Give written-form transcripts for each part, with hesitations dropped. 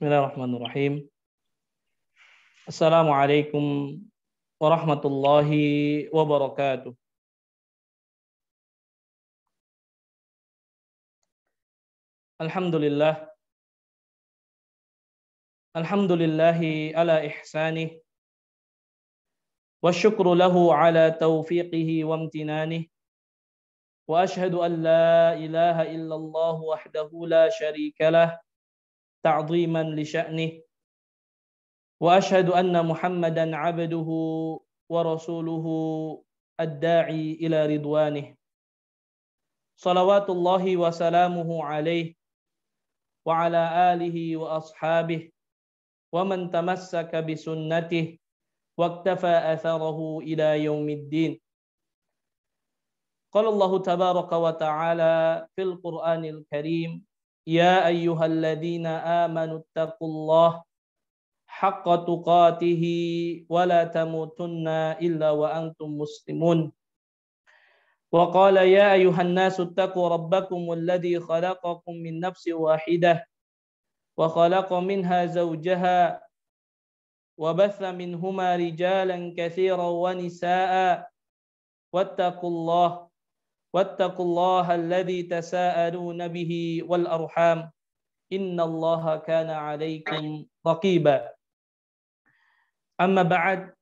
Bismillahirrahmanirrahim. Assalamualaikum warahmatullahi wabarakatuh. Alhamdulillah. Alhamdulillahi ala ihsanih. Wa syukru lahu ala taufiqihi wa amtinanih. Wa ashhadu an la ilaha illallah wahdahu la syarika lah. Ta'ziman li sya'nih. Wa ashhadu anna Muhammadan abduhu wa rasuluhu ad-da'i ila ridwanih. Salawatullahi wa salamuhu alaihi wa ala alihi wa ashabihi wa man tamassaka bi sunnatihi wa iktafa atharahu ila yaumiddin. Qala Allah tabaraka wa ta'ala fil Qur'anil Karim, ya ayyuhalladzina amanu taqullaha haqqa tuqatihi wa la tamutunna illa wa antum muslimun. Wa qala ya ayyuhan nasu taqu rabbakum alladzi khalaqakum min nafsin wahidah wa khalaqa minha zawjaha wa batha minhuma rijalan katsiran wa nisaa'a wattaqullaha alladzi tasaaluna bihi wal arham innallaha kana 'alaikum raqiba. Amma ba'd,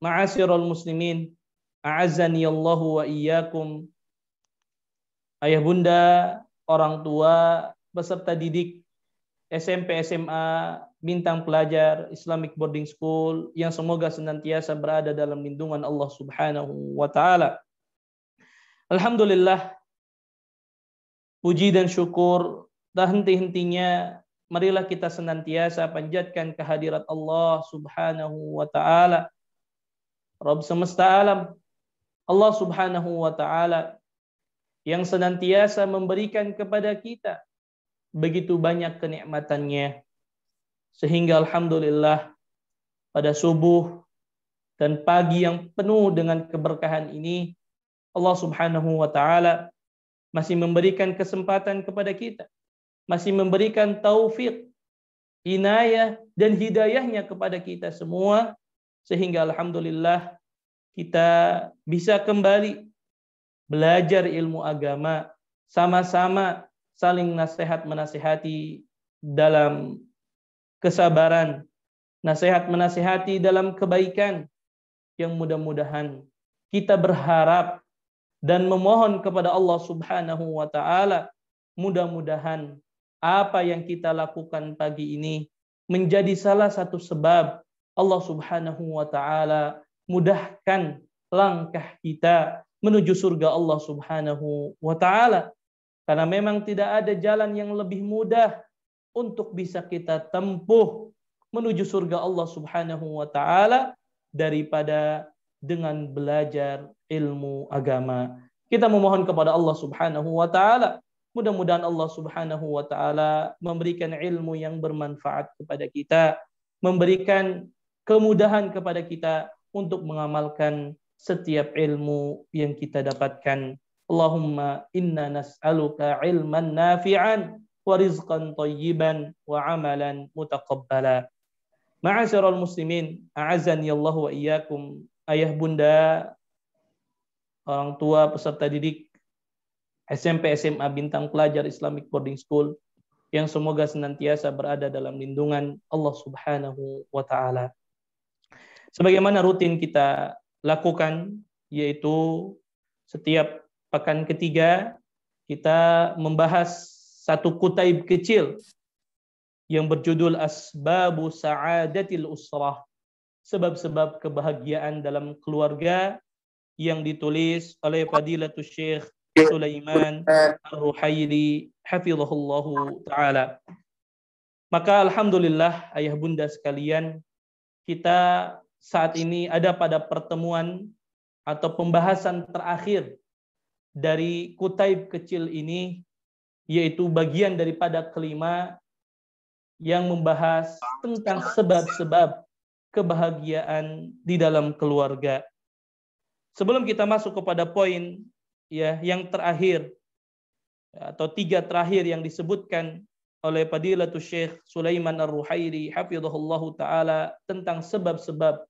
ma'asyiral muslimin, a'azzani Allahu wa iyyakum. Ayah bunda, orang tua, peserta didik SMP SMA Bintang Pelajar Islamic Boarding School yang semoga senantiasa berada dalam lindungan Allah Subhanahu wa taala. Alhamdulillah, puji dan syukur tak henti-hentinya marilah kita senantiasa panjatkan kehadirat Allah Subhanahu wa taala, Rabb semesta alam, Allah Subhanahu wa taala yang senantiasa memberikan kepada kita begitu banyak kenikmatannya, sehingga alhamdulillah pada subuh dan pagi yang penuh dengan keberkahan ini Allah Subhanahu wa taala masih memberikan kesempatan kepada kita, masih memberikan taufik, inayah dan hidayahnya kepada kita semua, sehingga alhamdulillah kita bisa kembali belajar ilmu agama, sama-sama saling nasihat menasihati dalam kesabaran, nasihat menasihati dalam kebaikan, yang mudah-mudahan kita berharap dan memohon kepada Allah Subhanahu wa taala, mudah-mudahan apa yang kita lakukan pagi ini menjadi salah satu sebab Allah Subhanahu wa taala mudahkan langkah kita menuju surga Allah Subhanahu wa taala. Karena memang tidak ada jalan yang lebih mudah untuk bisa kita tempuh menuju surga Allah Subhanahu wa taala daripada dengan belajar ilmu agama. Kita memohon kepada Allah Subhanahu wa taala, mudah-mudahan Allah Subhanahu wa taala memberikan ilmu yang bermanfaat kepada kita, memberikan kemudahan kepada kita untuk mengamalkan setiap ilmu yang kita dapatkan. Allahumma inna nas'aluka ilman nafi'an wa rizqan thayyiban wa amalan mutaqabbala. Ma'asyiral muslimin, a'azzani Allah wa iyyakum. Ayah bunda, orang tua, peserta didik SMP SMA Bintang Pelajar Islamic Boarding School yang semoga senantiasa berada dalam lindungan Allah Subhanahu wa taala. Sebagaimana rutin kita lakukan, yaitu setiap pekan ketiga kita membahas satu kutaib kecil yang berjudul Asbabu Sa'adatil Usrah, sebab-sebab kebahagiaan dalam keluarga, yang ditulis oleh Fadilatul Syekh Sulaiman Ar-Ruhaili hafizahullahu taala. Maka alhamdulillah ayah bunda sekalian, kita saat ini ada pada pertemuan atau pembahasan terakhir dari kutaib kecil ini, yaitu bagian daripada kelima yang membahas tentang sebab-sebab kebahagiaan di dalam keluarga. Sebelum kita masuk kepada poin ya yang terakhir atau tiga terakhir yang disebutkan oleh Fadilatul Syekh Sulaiman Ar-Ruhaili hafizahullahu taala tentang sebab-sebab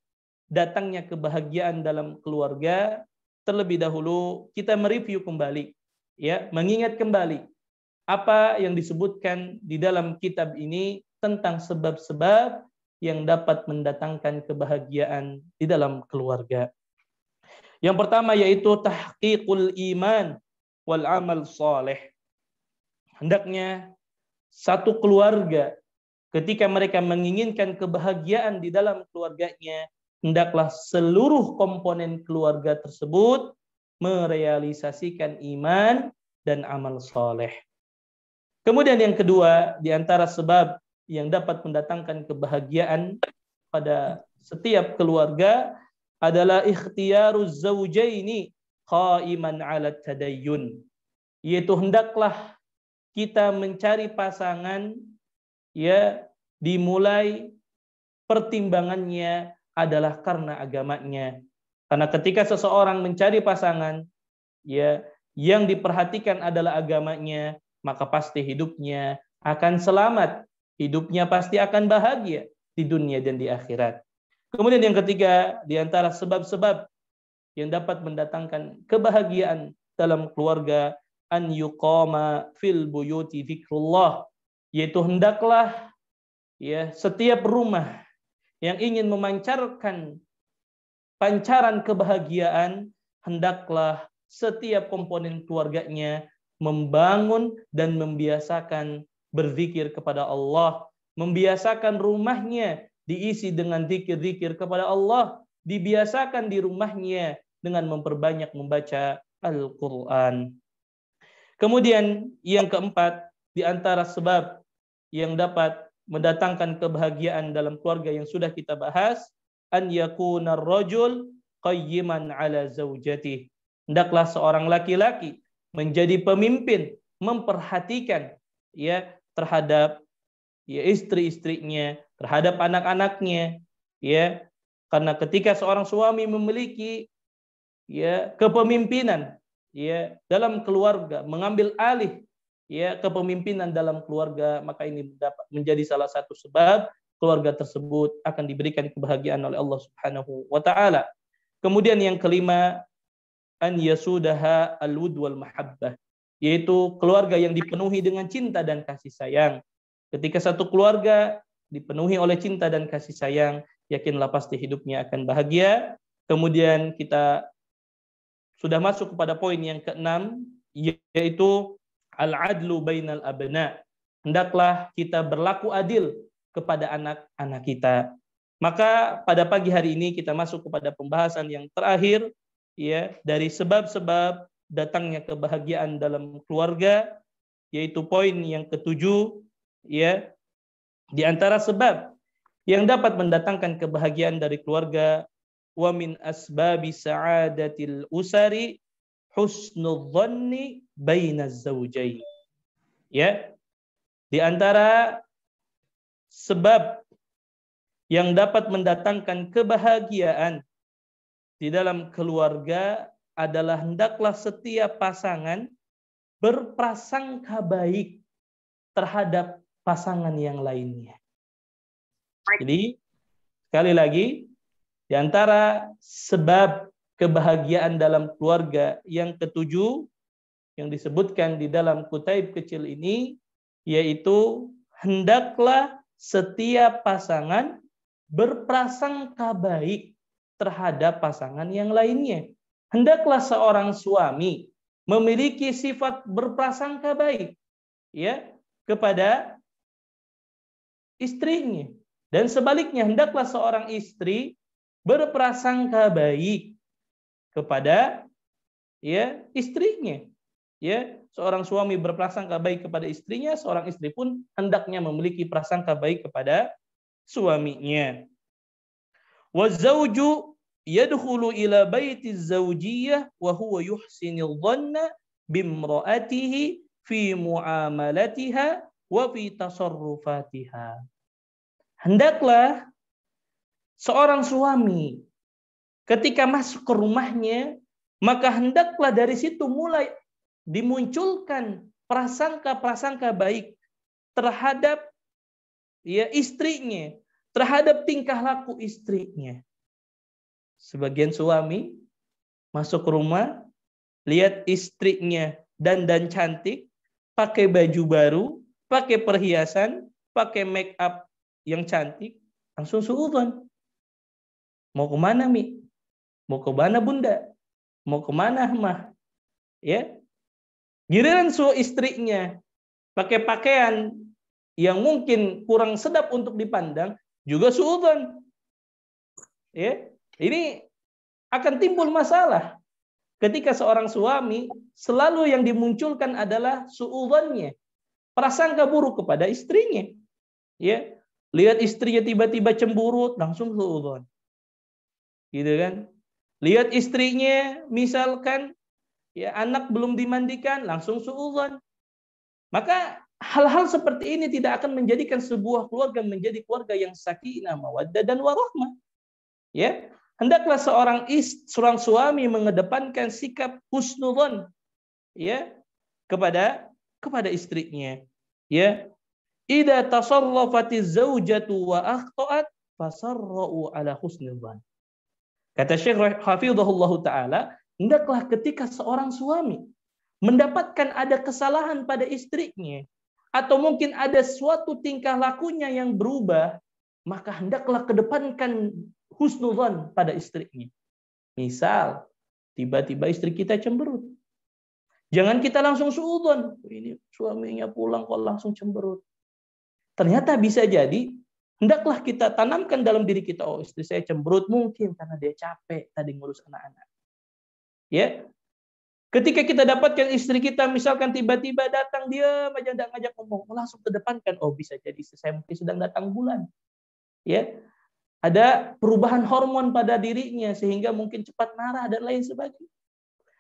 datangnya kebahagiaan dalam keluarga. Terlebih dahulu kita mereview kembali, ya, mengingat kembali apa yang disebutkan di dalam kitab ini tentang sebab-sebab yang dapat mendatangkan kebahagiaan di dalam keluarga. Yang pertama yaitu tahqiqul iman wal amal saleh. Hendaknya satu keluarga ketika mereka menginginkan kebahagiaan di dalam keluarganya, hendaklah seluruh komponen keluarga tersebut merealisasikan iman dan amal saleh. Kemudian yang kedua, di antara sebab yang dapat mendatangkan kebahagiaan pada setiap keluarga adalah ikhtiyaruz zawjaini qaiman 'ala tadayyun, yaitu hendaklah kita mencari pasangan, ya, dimulai pertimbangannya adalah karena agamanya. Karena ketika seseorang mencari pasangan, ya, yang diperhatikan adalah agamanya, maka pasti hidupnya akan selamat, hidupnya pasti akan bahagia di dunia dan di akhirat. Kemudian yang ketiga, di antara sebab-sebab yang dapat mendatangkan kebahagiaan dalam keluarga, an yuqama fil buyuti dzikrullah, yaitu hendaklah, ya, setiap rumah yang ingin memancarkan pancaran kebahagiaan, hendaklah setiap komponen keluarganya membangun dan membiasakan berzikir kepada Allah, membiasakan rumahnya diisi dengan zikir-zikir kepada Allah, dibiasakan di rumahnya dengan memperbanyak membaca Al-Quran. Kemudian yang keempat, di antara sebab yang dapat mendatangkan kebahagiaan dalam keluarga yang sudah kita bahas, an yakuna ar-rajul qayyiman ala zaujatihi. Hendaklah seorang laki-laki menjadi pemimpin, memperhatikan, ya, terhadap, ya, istri-istrinya, terhadap anak-anaknya, ya. Karena ketika seorang suami memiliki, ya, kepemimpinan, ya, dalam keluarga, mengambil alih, ya, kepemimpinan dalam keluarga, maka ini dapat menjadi salah satu sebab keluarga tersebut akan diberikan kebahagiaan oleh Allah Subhanahu wa taala. Kemudian yang kelima, an yasudaha al-wud wal mahabbah, yaitu keluarga yang dipenuhi dengan cinta dan kasih sayang. Ketika satu keluarga dipenuhi oleh cinta dan kasih sayang, yakinlah pasti hidupnya akan bahagia. Kemudian kita sudah masuk kepada poin yang keenam, yaitu al-adlu bainal abna. Hendaklah kita berlaku adil kepada anak-anak kita. Maka pada pagi hari ini kita masuk kepada pembahasan yang terakhir, ya, dari sebab-sebab datangnya kebahagiaan dalam keluarga, yaitu poin yang ketujuh, ya. Di antara sebab yang dapat mendatangkan kebahagiaan dari keluarga, wa min asbabi sa'adatil usari husnul dhanni bainaz zawjain. Ya. Di antara sebab yang dapat mendatangkan kebahagiaan di dalam keluarga adalah hendaklah setiap pasangan berprasangka baik terhadap pasangan yang lainnya. Jadi, sekali lagi, di antara sebab kebahagiaan dalam keluarga yang ketujuh yang disebutkan di dalam kutaib kecil ini, yaitu hendaklah setiap pasangan berprasangka baik terhadap pasangan yang lainnya. Hendaklah seorang suami memiliki sifat berprasangka baik, ya, kepada istrinya, dan sebaliknya hendaklah seorang istri berprasangka baik kepada, ya, istrinya. Ya, seorang suami berprasangka baik kepada istrinya, seorang istri pun hendaknya memiliki prasangka baik kepada suaminya. Wazauju yadkhulu ila baiti zaujiyah wa huwa yuhsinul dhanna bimra'atihi fi muamalatiha wa fi tasarrufatiha. Hendaklah seorang suami ketika masuk ke rumahnya, maka hendaklah dari situ mulai dimunculkan prasangka-prasangka baik terhadap ya istrinya, terhadap tingkah laku istrinya. Sebagian suami masuk rumah, lihat istrinya dandan cantik, pakai baju baru, pakai perhiasan, pakai make up yang cantik, langsung suudzon. Mau kemana, Mi? Mau kemana, Bunda? Mau kemana, Mah? Ya, giliran istrinya pakai pakaian yang mungkin kurang sedap untuk dipandang, juga suudzon. Ya, ini akan timbul masalah ketika seorang suami selalu yang dimunculkan adalah suudzonnya, prasangka buruk kepada istrinya. Ya, lihat istrinya tiba-tiba cemburut, langsung suudzon. Gitu kan? Lihat istrinya misalkan ya anak belum dimandikan, langsung suudzon. Maka hal-hal seperti ini tidak akan menjadikan sebuah keluarga menjadi keluarga yang sakinah, mawaddah dan warahmah. Ya, hendaklah seorang suami mengedepankan sikap husnudzon ya kepada istrinya. Ya, idza tasarrafatiz zaujatu wa akhta'at fasarra'u ala husnudzon. Kata Syekh Hafizahullah Ta'ala, hendaklah ketika seorang suami mendapatkan ada kesalahan pada istrinya, atau mungkin ada suatu tingkah lakunya yang berubah, maka hendaklah kedepankan husnudzon pada istrinya. Misal, tiba-tiba istri kita cemberut. Jangan kita langsung suudzon. Ini suaminya pulang kok langsung cemberut. Ternyata bisa jadi, hendaklah kita tanamkan dalam diri kita, oh istri saya cemberut mungkin karena dia capek tadi ngurus anak-anak. Ya, ketika kita dapatkan istri kita misalkan tiba-tiba datang dia aja tidak ngajak ngomong, langsung kedepankan, oh bisa jadi istri saya mungkin sedang datang bulan. Ya, ada perubahan hormon pada dirinya sehingga mungkin cepat marah dan lain sebagainya.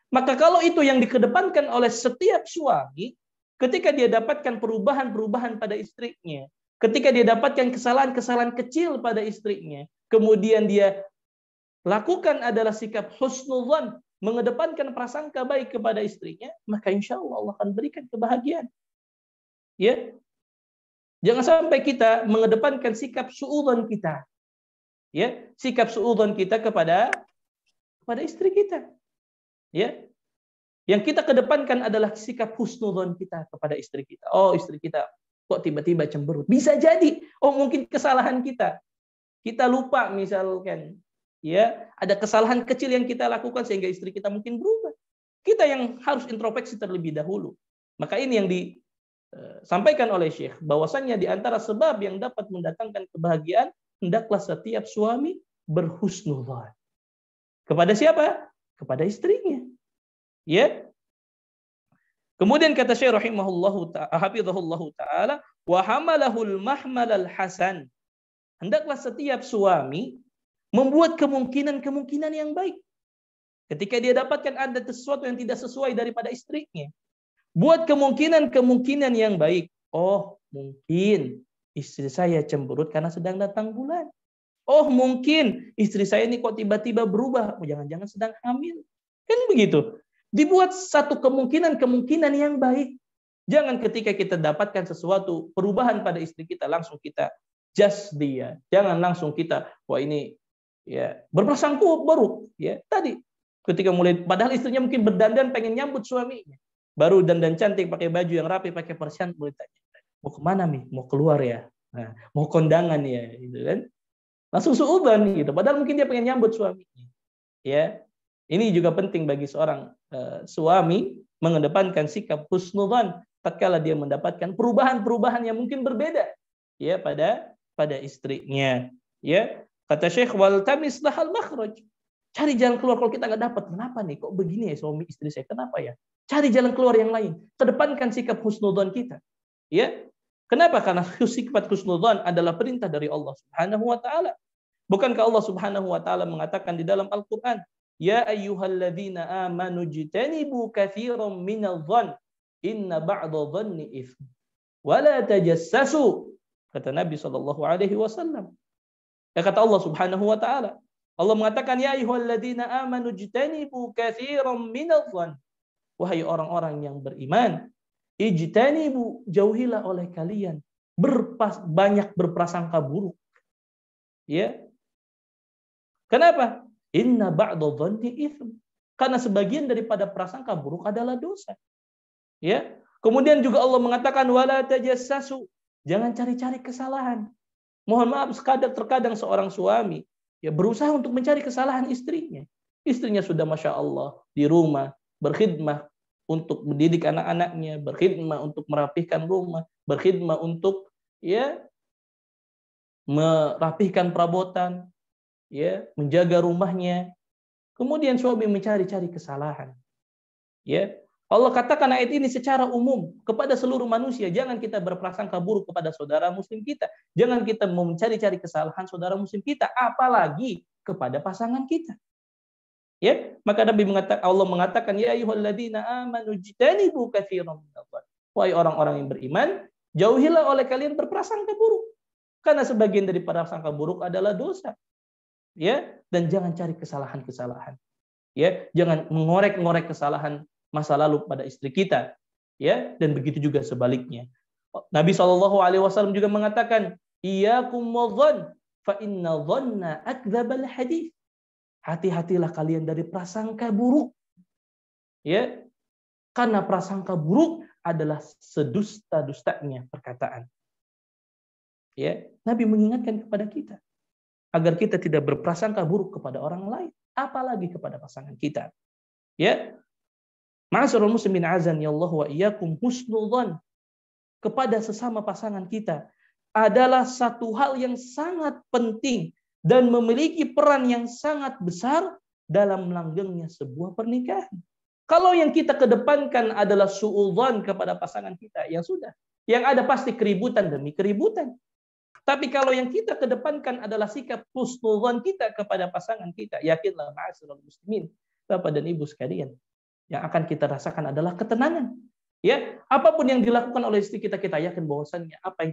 Maka kalau itu yang dikedepankan oleh setiap suami, ketika dia dapatkan perubahan-perubahan pada istrinya, ketika dia dapatkan kesalahan-kesalahan kecil pada istrinya, kemudian dia lakukan adalah sikap husnudzon, mengedepankan prasangka baik kepada istrinya, maka insya Allah akan berikan kebahagiaan. Ya, jangan sampai kita mengedepankan sikap suudzon kita, ya, sikap suudzon kita kepada istri kita, ya. Yang kita kedepankan adalah sikap husnudzon kita kepada istri kita. Oh, istri kita kok tiba-tiba cemberut? Bisa jadi, oh mungkin kesalahan kita. Kita lupa misalkan, ya, ada kesalahan kecil yang kita lakukan sehingga istri kita mungkin berubah. Kita yang harus introspeksi terlebih dahulu. Maka ini yang disampaikan oleh Syekh, bahwasannya di antara sebab yang dapat mendatangkan kebahagiaan, hendaklah setiap suami berhusnudzon. Kepada siapa? Kepada istrinya. Ya. Kemudian kata Syekh rahimahullahu ta'ala, wa hamalahul mahmalal hasan. Hendaklah setiap suami membuat kemungkinan-kemungkinan yang baik. Ketika dia dapatkan ada sesuatu yang tidak sesuai daripada istrinya, buat kemungkinan-kemungkinan yang baik. Oh, mungkin istri saya cemberut karena sedang datang bulan. Oh, mungkin istri saya ini kok tiba-tiba berubah. Oh, jangan-jangan sedang hamil. Kan begitu. Dibuat satu kemungkinan-kemungkinan yang baik. Jangan ketika kita dapatkan sesuatu perubahan pada istri kita langsung kita judge dia. Jangan langsung kita, wah ini ya berprasangka buruk. Ya tadi ketika mulai, padahal istrinya mungkin berdandan pengen nyambut suaminya, baru dandan cantik pakai baju yang rapi, pakai persiapan, mulai tanya, mau kemana nih? Mau keluar ya? Nah, mau kondangan ya, gitu kan? Langsung suudzon gitu. Padahal mungkin dia pengen nyambut suaminya. Ya. Ini juga penting bagi seorang suami mengedepankan sikap husnudzon tatkala dia mendapatkan perubahan-perubahan yang mungkin berbeda ya pada istrinya. Ya, kata Syekh, wal tamis lahal makhraj. Cari jalan keluar kalau kita nggak dapat. Kenapa nih kok begini ya suami istri saya? Kenapa ya? Cari jalan keluar yang lain. Kedepankan sikap husnudzon kita. Ya. Kenapa? Karena sifat husnudzon adalah perintah dari Allah Subhanahu wa taala. Bukankah Allah Subhanahu wa taala mengatakan di dalam Al-Qur'an, ya ayyuhalladzina amanu jitanibu katsiran minadh-dhann inna ba'dadh-dhanni itsm wa la tajassasu, kata Nabi sallallahu alaihi wasallam. Kata Allah Subhanahu wa taala, Allah mengatakan ya ayyuhalladzina amanu jitanibu katsiran minadh-dhann, wahai orang-orang yang beriman, ijtanibu, jauhilah oleh kalian banyak berprasangka buruk. Ya. Kenapa? Inna ba'da dhanni itsm. Karena sebagian daripada prasangka buruk adalah dosa. Ya. Kemudian juga Allah mengatakan wala tajassasu. Jangan cari-cari kesalahan. Mohon maaf, terkadang seorang suami ya berusaha untuk mencari kesalahan istrinya. Istrinya sudah Masya Allah di rumah berkhidmah untuk mendidik anak-anaknya, berkhidmah untuk merapihkan rumah, berkhidmah untuk ya merapihkan perabotan, ya menjaga rumahnya. Kemudian suami mencari-cari kesalahan. Ya, Allah katakan ayat ini secara umum kepada seluruh manusia. Jangan kita berprasangka buruk kepada saudara muslim kita. Jangan kita mencari-cari kesalahan saudara muslim kita, apalagi kepada pasangan kita. Ya, maka Allah mengatakan ya ayyuhalladzina amanu jtanibu katsiran minadh-dhann. Wahai orang-orang yang beriman, jauhilah oleh kalian berprasangka buruk. Karena sebagian dari prasangka buruk adalah dosa. Ya, dan jangan cari kesalahan-kesalahan. Ya, jangan mengorek-ngorek kesalahan masa lalu pada istri kita, ya, dan begitu juga sebaliknya. Nabi SAW juga mengatakan, iyyakum wadh-dhann fa inna dhanna akdzabal hadits. Hati-hatilah kalian dari prasangka buruk. Ya. Karena prasangka buruk adalah sedusta-dustanya perkataan. Ya, Nabi mengingatkan kepada kita agar kita tidak berprasangka buruk kepada orang lain, apalagi kepada pasangan kita. Ya. Ma'asyiral muslimin azani Allah wa iyyakum husnul dzan kepada sesama pasangan kita adalah satu hal yang sangat penting dan memiliki peran yang sangat besar dalam langgengnya sebuah pernikahan. Kalau yang kita kedepankan adalah suudzon kepada pasangan kita, ya sudah. Yang ada pasti keributan demi keributan. Tapi kalau yang kita kedepankan adalah sikap husnudzon kita kepada pasangan kita, yakinlah ma'asyiral muslimin, Bapak dan Ibu sekalian, yang akan kita rasakan adalah ketenangan. Ya, apapun yang dilakukan oleh istri kita, kita yakin bahwasannya apa yang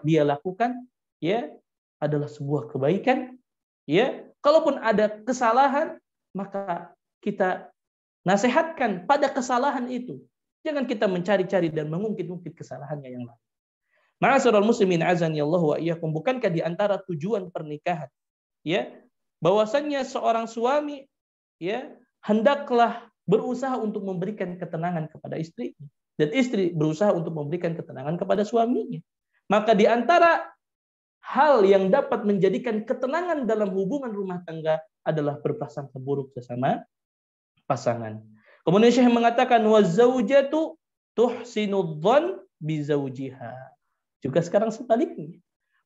dia lakukan, ya, adalah sebuah kebaikan. Ya, kalaupun ada kesalahan, maka kita nasihatkan pada kesalahan itu. Jangan kita mencari-cari dan mengungkit-ungkit kesalahannya yang lain. Ma'asyiral muslimin azani Allah wa iyyakum, bukankah di antara tujuan pernikahan, ya, bahwasannya seorang suami, ya, hendaklah berusaha untuk memberikan ketenangan kepada istrinya, dan istri berusaha untuk memberikan ketenangan kepada suaminya. Maka di antara hal yang dapat menjadikan ketenangan dalam hubungan rumah tangga adalah berprasangka buruk sesama pasangan. Kemudian Syekh mengatakan wazaujatu tuhsinudzan bizaujiha. Juga sekarang sebaliknya.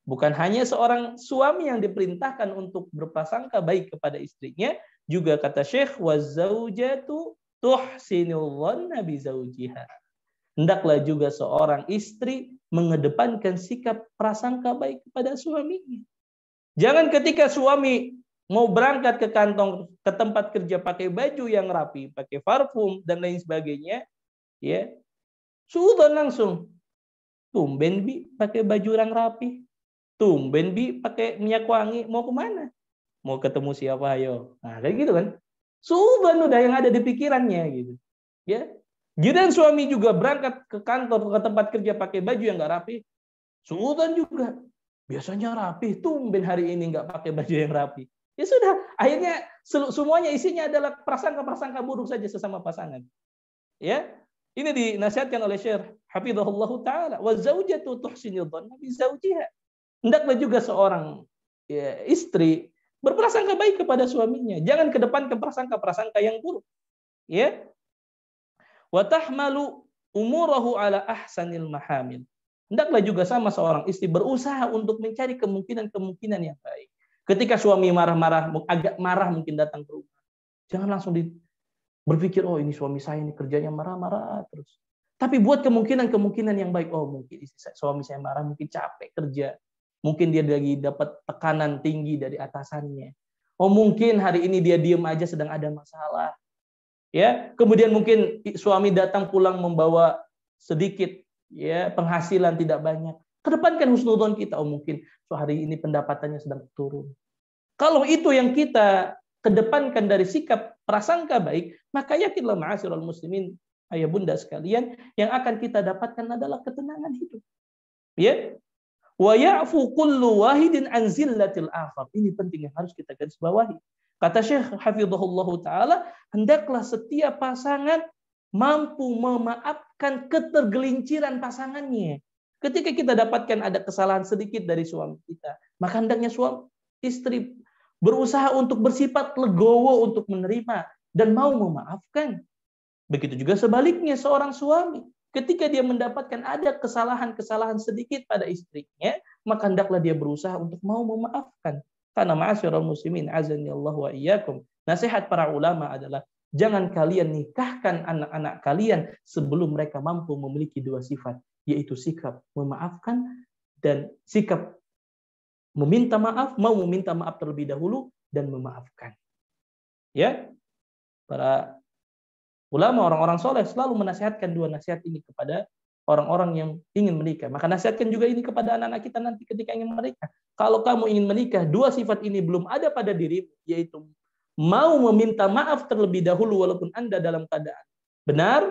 Bukan hanya seorang suami yang diperintahkan untuk berprasangka baik kepada istrinya, juga kata Syekh wazaujatu tuhsinudzan bizaujiha. Hendaklah juga seorang istri mengedepankan sikap prasangka baik kepada suaminya. Jangan ketika suami mau berangkat ke tempat kerja pakai baju yang rapi, pakai parfum dan lain sebagainya, ya, sudah langsung. Tumben bi pakai baju yang rapi, tumben bi pakai minyak wangi, mau kemana? Mau ketemu siapa ayo? Nah, kayak gitu kan. Sudah yang ada di pikirannya gitu. Ya. Giliran suami juga berangkat ke kantor, ke tempat kerja pakai baju yang nggak rapi, suudzon juga. Biasanya rapi, tumben hari ini nggak pakai baju yang rapi. Ya sudah, akhirnya semuanya isinya adalah prasangka-prasangka buruk saja sesama pasangan. Ya, ini dinasihatkan oleh Syekh Hafizahullah Ta'ala. Wa zaujatu tuhsinul dhanna bi zaujiha. Hendaklah juga seorang, ya, istri berprasangka baik kepada suaminya. Jangan kedepankan prasangka-prasangka yang buruk. Ya. Wa tahmalu umurahu ala ahsanil mahamil. Hendaklah juga sama seorang istri berusaha untuk mencari kemungkinan-kemungkinan yang baik. Ketika suami marah-marah, agak marah mungkin datang ke rumah, jangan langsung berpikir, oh ini suami saya ini kerjanya marah-marah terus. Tapi buat kemungkinan-kemungkinan yang baik. Oh mungkin suami saya marah, mungkin capek kerja. Mungkin dia lagi dapat tekanan tinggi dari atasannya. Oh mungkin hari ini dia diam aja sedang ada masalah. Ya, kemudian mungkin suami datang pulang membawa sedikit, ya, penghasilan tidak banyak. Kedepankan husnudzon kita, oh mungkin hari ini pendapatannya sedang turun. Kalau itu yang kita kedepankan dari sikap prasangka baik, maka yakinlah ma'asyiral muslimin, ayah bunda sekalian, yang akan kita dapatkan adalah ketenangan hidup. Ya. Wa ya'fu kullu wahidin an zillatil akhar. Ini penting yang harus kita garis bawahi. Kata Syekh hafizahullah taala, hendaklah setiap pasangan mampu memaafkan ketergelinciran pasangannya. Ketika kita dapatkan ada kesalahan sedikit dari suami kita, maka hendaknya suami istri berusaha untuk bersifat legowo untuk menerima dan mau memaafkan. Begitu juga sebaliknya seorang suami, ketika dia mendapatkan ada kesalahan-kesalahan sedikit pada istrinya, maka hendaklah dia berusaha untuk mau memaafkan. Karena ma'asyiral muslimin azanillahu wa iyyakum, nasihat para ulama adalah jangan kalian nikahkan anak-anak kalian sebelum mereka mampu memiliki dua sifat, yaitu sikap memaafkan dan sikap meminta maaf, mau meminta maaf terlebih dahulu dan memaafkan. Ya, para ulama, orang-orang soleh selalu menasihatkan dua nasihat ini kepada orang-orang yang ingin menikah. Maka nasihatkan juga ini kepada anak-anak kita nanti ketika ingin menikah. Kalau kamu ingin menikah, dua sifat ini belum ada pada dirimu, yaitu mau meminta maaf terlebih dahulu walaupun Anda dalam keadaan benar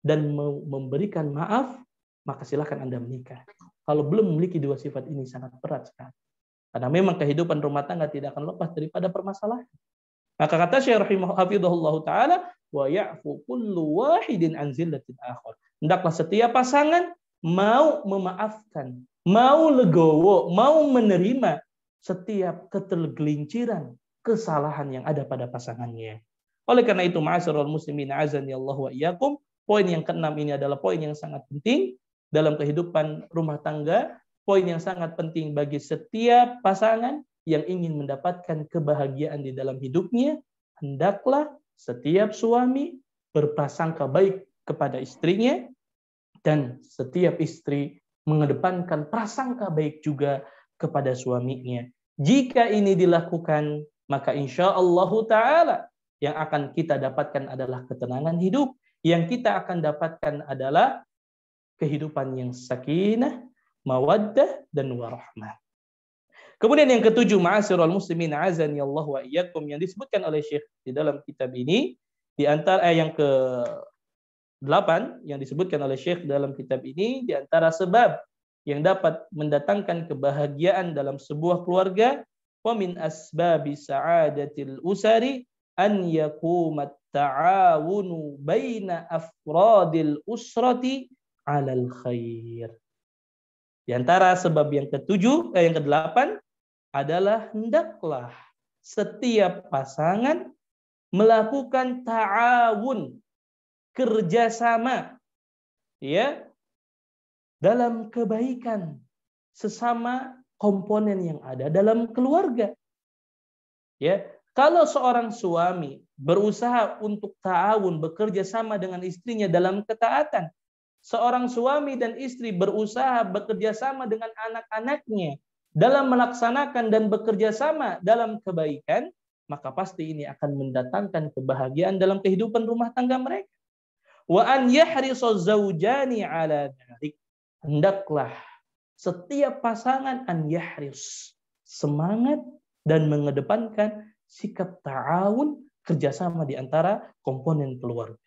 dan memberikan maaf, maka silakan Anda menikah. Kalau belum memiliki dua sifat ini sangat berat sekali. Karena memang kehidupan rumah tangga tidak akan lepas daripada permasalahan. Maka kata Syekh hafizahullah taala, wa ya'fu kullu wahidin an zillatil akhar. Hendaklah setiap pasangan mau memaafkan, mau legowo, mau menerima setiap ketergelinciran, kesalahan yang ada pada pasangannya. Oleh karena itu, ma'asyiral muslimin azanillahu wa iyyakum, poin yang keenam ini adalah poin yang sangat penting dalam kehidupan rumah tangga, poin yang sangat penting bagi setiap pasangan yang ingin mendapatkan kebahagiaan di dalam hidupnya. Hendaklah setiap suami berprasangka baik kepada istrinya dan setiap istri mengedepankan prasangka baik juga kepada suaminya. Jika ini dilakukan, maka insya Allah Ta'ala yang akan kita dapatkan adalah ketenangan hidup. Yang kita akan dapatkan adalah kehidupan yang sakinah, mawaddah, dan warahmah. Kemudian yang ketujuh, ma'asyiral muslimin azani Allah wa iyyakum, yang disebutkan oleh Syekh di dalam kitab ini, di antara yang ke-8 yang disebutkan oleh Syekh dalam kitab ini, di antara sebab yang dapat mendatangkan kebahagiaan dalam sebuah keluarga, wa min asbabi sa'adatil usari an yaqumat ta'awunu baina afradil usrati 'alal khair. Di antara sebab yang ke-7 yang ke-8 adalah hendaklah setiap pasangan melakukan ta'awun, kerjasama, ya, dalam kebaikan sesama komponen yang ada dalam keluarga. Ya, kalau seorang suami berusaha untuk ta'awun, bekerja sama dengan istrinya dalam ketaatan, seorang suami dan istri berusaha bekerja sama dengan anak-anaknya dalam melaksanakan dan bekerja sama dalam kebaikan, maka pasti ini akan mendatangkan kebahagiaan dalam kehidupan rumah tangga mereka. Wa an yahrisu zaujani ala dzalik. Hendaklah setiap pasangan an yahris, semangat dan mengedepankan sikap ta'awun, kerjasama di antara komponen keluarga.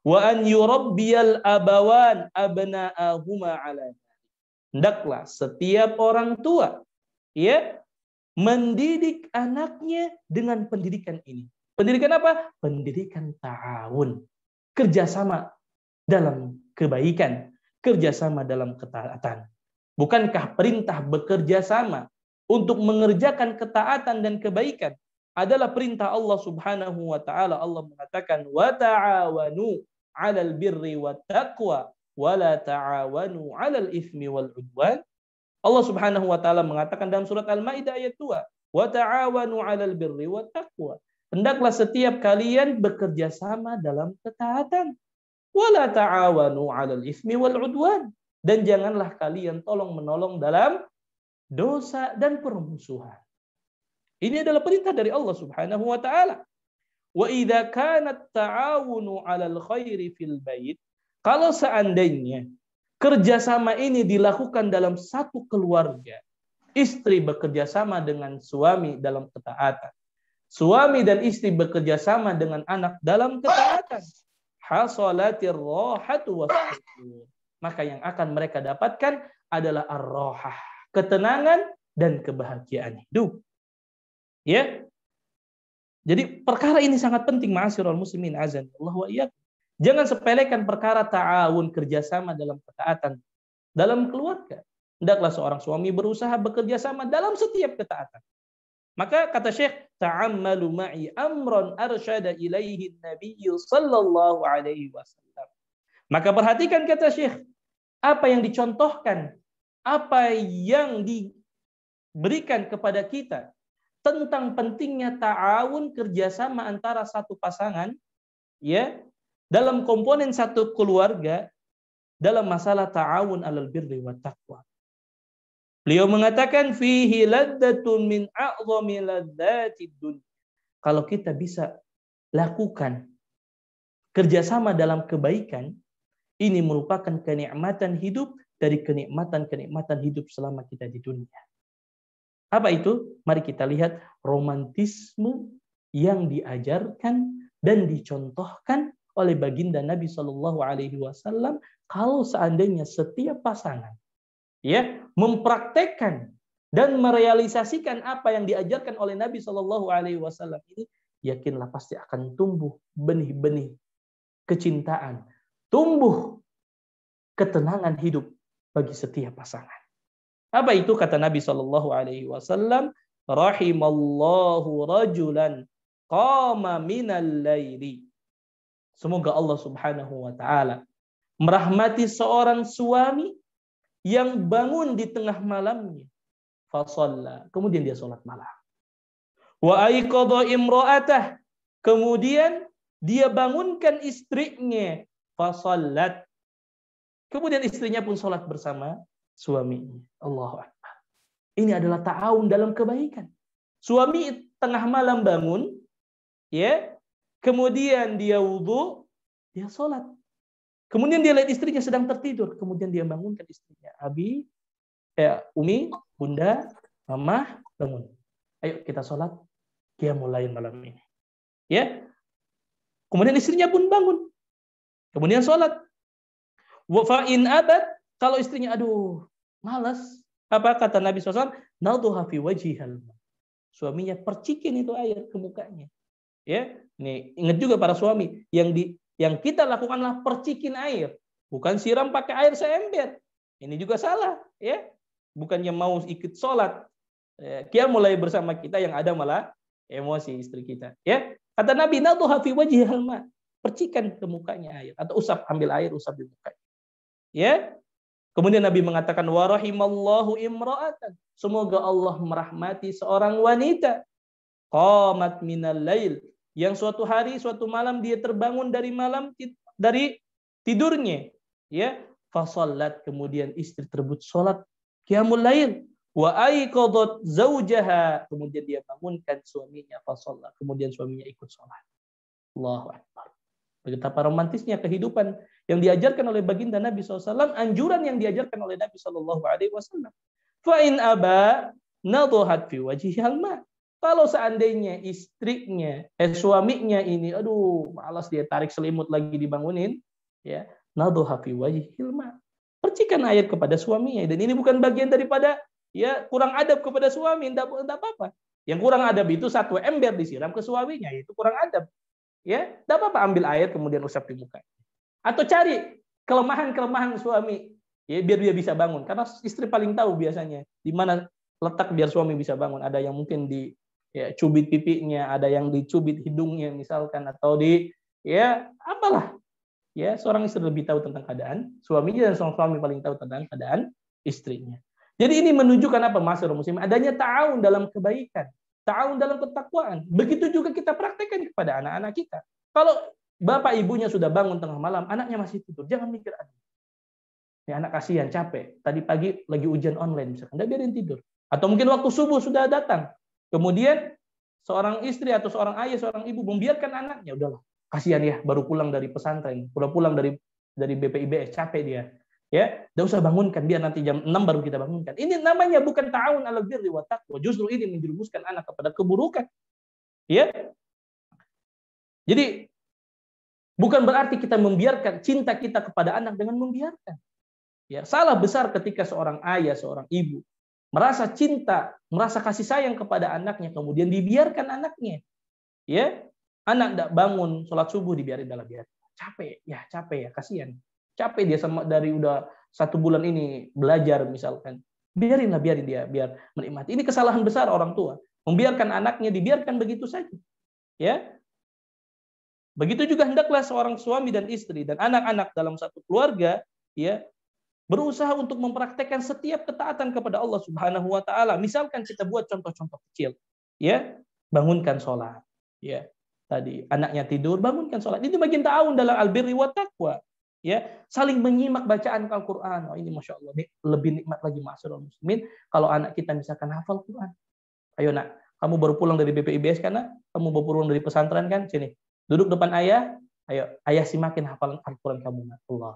Wa an yurabbiyal abawan abna'ahuma ala. Hendaklah setiap orang tua, ya, mendidik anaknya dengan pendidikan ini. Pendidikan apa? Pendidikan ta'awun, kerjasama dalam kebaikan, kerjasama dalam ketaatan. Bukankah perintah bekerja sama untuk mengerjakan ketaatan dan kebaikan adalah perintah Allah Subhanahu wa taala? Allah mengatakan, wa ta'awanu 'alal birri wat taqwa wala ta'awanu 'alal itsmi wal 'udwan. Allah Subhanahu wa taala mengatakan dalam surat Al-Maidah ayat 2, wa ta'awanu 'alal birri wat taqwa. Hendaklah setiap kalian bekerja sama dalam ketaatan. Wala ta'awanu 'alal itsmi wal 'udwan. Dan janganlah kalian tolong-menolong dalam dosa dan permusuhan. Ini adalah perintah dari Allah Subhanahu wa taala. Wa idza kanat ta'awunu 'alal khairi fil bait. Kalau seandainya kerjasama ini dilakukan dalam satu keluarga, istri bekerja sama dengan suami dalam ketaatan, suami dan istri bekerja sama dengan anak dalam ketaatan, hasalatir rahatu was-surur. maka yang akan mereka dapatkan adalah ar-rahah, ketenangan dan kebahagiaan hidup. Ya. Jadi perkara ini sangat penting, ma'asyiral muslimin azan Allah wa iyyakum. Jangan sepelekan perkara ta'awun, kerjasama dalam ketaatan dalam keluarga. Hendaklah seorang suami berusaha bekerja sama dalam setiap ketaatan. Maka kata Syekh, ta'ammalu ma'i amran arsyada ilaihi Nabi sallallahu alaihi wasallam. Maka perhatikan kata Syekh, apa yang dicontohkan, apa yang diberikan kepada kita tentang pentingnya ta'awun, kerjasama antara satu pasangan, ya, dalam komponen satu keluarga, dalam masalah ta'awun alal birri wa taqwa. Beliau mengatakan fihi laddatun min a'zami laddatid dunya. Kalau kita bisa lakukan kerjasama dalam kebaikan, ini merupakan kenikmatan hidup dari kenikmatan-kenikmatan hidup selama kita di dunia. Apa itu? Mari kita lihat romantisme yang diajarkan dan dicontohkan oleh baginda Nabi Shallallahu Alaihi Wasallam. Kalau seandainya setiap pasangan ya mempraktekkan dan merealisasikan apa yang diajarkan oleh Nabi Shallallahu Alaihi Wasallam ini, yakinlah pasti akan tumbuh benih-benih kecintaan, tumbuh ketenangan hidup bagi setiap pasangan. Apa itu kata Nabi Shallallahu Alaihi Wasallam? Rahimallahu rajulan qama minal laili. Semoga Allah Subhanahu Wa Taala merahmati seorang suami yang bangun di tengah malamnya, fasalla, kemudian dia sholat malam. Wa aiqadha imra'atah, kemudian dia bangunkan istrinya, fasallat, kemudian istrinya pun sholat bersama suaminya. Allahu Akbar. Ini adalah ta'awun dalam kebaikan. Suami tengah malam bangun, ya, kemudian dia wudu, dia sholat. Kemudian dia lihat istrinya sedang tertidur, kemudian dia bangunkan istrinya. Abi, Umi, Bunda, Mama, bangun. Ayo kita sholat qiyamul lail malam ini. Ya. Kemudian istrinya pun bangun. Kemudian sholat. Wa fa in abad, kalau istrinya aduh, malas. Apa kata Nabi SAW? Nadhuha fi wajhihal. Suaminya percikin itu air ke mukanya. Ya. Nih, ingat juga para suami yang kita lakukanlah percikin air, bukan siram pakai air seember. Ini juga salah, ya. Bukannya mau ikut sholat, qiyamul lail bersama kita, yang ada malah emosi istri kita. Ya, kata Nabi, nadhuha fi wajhihal ma, percikan ke mukanya air atau ambil air usap di mukanya. Ya. Kemudian Nabi mengatakan wa rahimallahu imra'atan, semoga Allah merahmati seorang wanita qamat minal lail, yang suatu hari, suatu malam dia terbangun dari tidurnya, ya, fasallat, kemudian istri tersebut salat qiyamul lail, wa aiqadat zaujaha, kemudian dia bangunkan suaminya, fasallat, kemudian suaminya ikut salat. Allahu Akbar. Betapa romantisnya kehidupan yang diajarkan oleh baginda Nabi SAW, anjuran yang diajarkan oleh Nabi SAW. Fa in aba nadhuhat fi wajhihal ma. Kalau seandainya istrinya, suaminya ini, aduh, malas, dia tarik selimut lagi dibangunin, ya, nadhuha fi wajhil ma, percikan air kepada suaminya. Dan ini bukan bagian daripada ya kurang adab kepada suami, enggak apa-apa. Yang kurang adab itu satu ember disiram ke suaminya, itu kurang adab. Ya, enggak apa-apa, ambil air kemudian usap di muka. Atau cari kelemahan-kelemahan suami, ya, biar dia bisa bangun. Karena istri paling tahu biasanya di mana letak biar suami bisa bangun. Ada yang mungkin di cubit pipinya, ada yang dicubit hidungnya misalkan, atau ya apalah. Ya, seorang istri lebih tahu tentang keadaan suaminya, dan seorang suami paling tahu tentang keadaan istrinya. Jadi ini menunjukkan apa, masyarakat muslim, adanya ta'awun dalam kebaikan, ta'awun dalam ketakwaan. Begitu juga kita praktekkan kepada anak-anak kita. Kalau bapak ibunya sudah bangun tengah malam, anaknya masih tidur, jangan mikir ya, anak kasihan, capek, tadi pagi lagi ujian online misalkan, enggak, biarin tidur. Atau mungkin waktu subuh sudah datang. Kemudian seorang istri atau seorang ayah, seorang ibu membiarkan anaknya, udahlah, kasihan ya, baru pulang dari pesantren, pulang dari BPIBS, capek dia. Ya, enggak usah bangunkan, biar nanti jam 6 baru kita bangunkan. Ini namanya bukan ta'awun 'alal birri wat taqwa, justru ini menjerumuskan anak kepada keburukan. Ya. Jadi bukan berarti kita membiarkan cinta kita kepada anak dengan membiarkan. Ya, salah besar ketika seorang ayah, seorang ibu merasa cinta, merasa kasih sayang kepada anaknya, kemudian dibiarkan anaknya. Ya, anak tidak bangun sholat subuh dibiarin dalam biar. Capek ya, kasihan. Capek dia sama dari udah 1 bulan ini belajar misalkan. Biarin dia biar menikmati. Ini kesalahan besar orang tua, membiarkan anaknya dibiarkan begitu saja. Ya, begitu juga hendaklah seorang suami dan istri dan anak-anak dalam satu keluarga, ya, berusaha untuk mempraktekkan setiap ketaatan kepada Allah Subhanahu wa taala. Misalkan kita buat contoh-contoh kecil. Ya, bangunkan sholat. Ya, tadi anaknya tidur, bangunkan sholat. Ini bagian ta'awun dalam albirri wa taqwa. Ya, saling menyimak bacaan Al-Qur'an. Oh, ini Masya Allah, lebih nikmat lagi ma'asyiral muslimin kalau anak kita misalkan hafal Quran. Ayo nak, kamu baru pulang dari BPIBS kan, nak? Kamu baru pulang dari pesantren kan? Sini. Duduk depan ayah. Ayo, ayah simakin hafalan Al-Qur'an kamu, nak. Allah.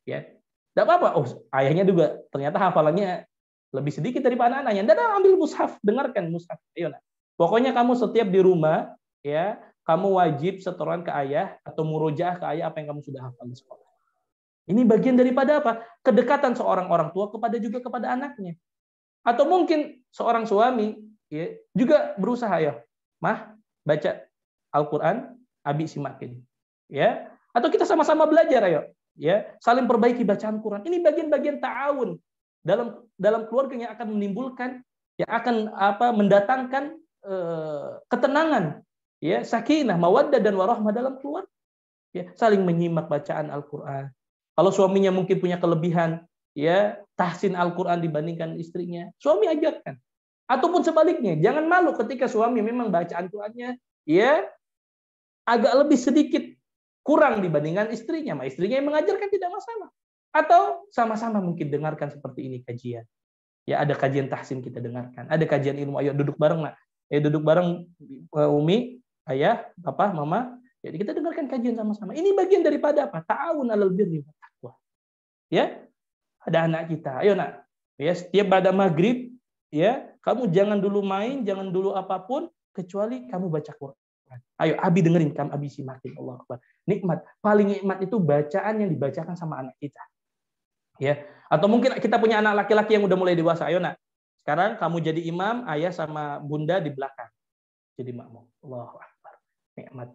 Ya. Tidak apa-apa. Oh, ayahnya juga ternyata hafalannya lebih sedikit daripada anaknya. Tidak, ambil mushaf, dengarkan mushaf. Ayo, nak. Pokoknya kamu setiap di rumah, ya, kamu wajib setoran ke ayah atau murojaah ke ayah apa yang kamu sudah hafal di sekolah. Ini bagian daripada apa? Kedekatan seorang orang tua kepada anaknya. Atau mungkin seorang suami, ya, juga berusaha, ya, mah baca Al-Quran, abi simakin. Ya. Atau kita sama-sama belajar, ayo. Ya, saling perbaiki bacaan Quran. Ini bagian-bagian ta'awun dalam keluarga yang akan menimbulkan, yang akan mendatangkan ketenangan, ya, sakinah, mawaddah dan warahmah dalam keluarga. Ya, saling menyimak bacaan Al-Qur'an. Kalau suaminya mungkin punya kelebihan, ya, tahsin Al-Qur'an dibandingkan istrinya, suami ajarkan. Ataupun sebaliknya, jangan malu ketika suami memang bacaan Qur'annya, ya, agak lebih sedikit kurang dibandingkan istrinya, istrinya yang mengajarkan tidak masalah. Atau sama-sama mungkin dengarkan seperti ini kajian. Ya, ada kajian tahsin kita dengarkan, ada kajian ilmu, ayo duduk bareng, nak. Duduk bareng Umi, ayah, papa, mama. Jadi kita dengarkan kajian sama-sama. Ini bagian daripada apa? Ta'awun 'alal birri wat taqwa. Ya, ada anak kita, ayo nak. Ya, setiap pada maghrib, ya, kamu jangan dulu main, jangan dulu apapun kecuali kamu baca Quran. Ayo, abi dengerin, kamu abi simakin. Allah Akbar. Nikmat. Paling nikmat itu bacaan yang dibacakan sama anak kita. Ya. Atau mungkin kita punya anak laki-laki yang udah mulai dewasa. Ayo nak, sekarang kamu jadi imam, ayah sama bunda di belakang. Jadi makmum. Allahu Akbar. Nikmat.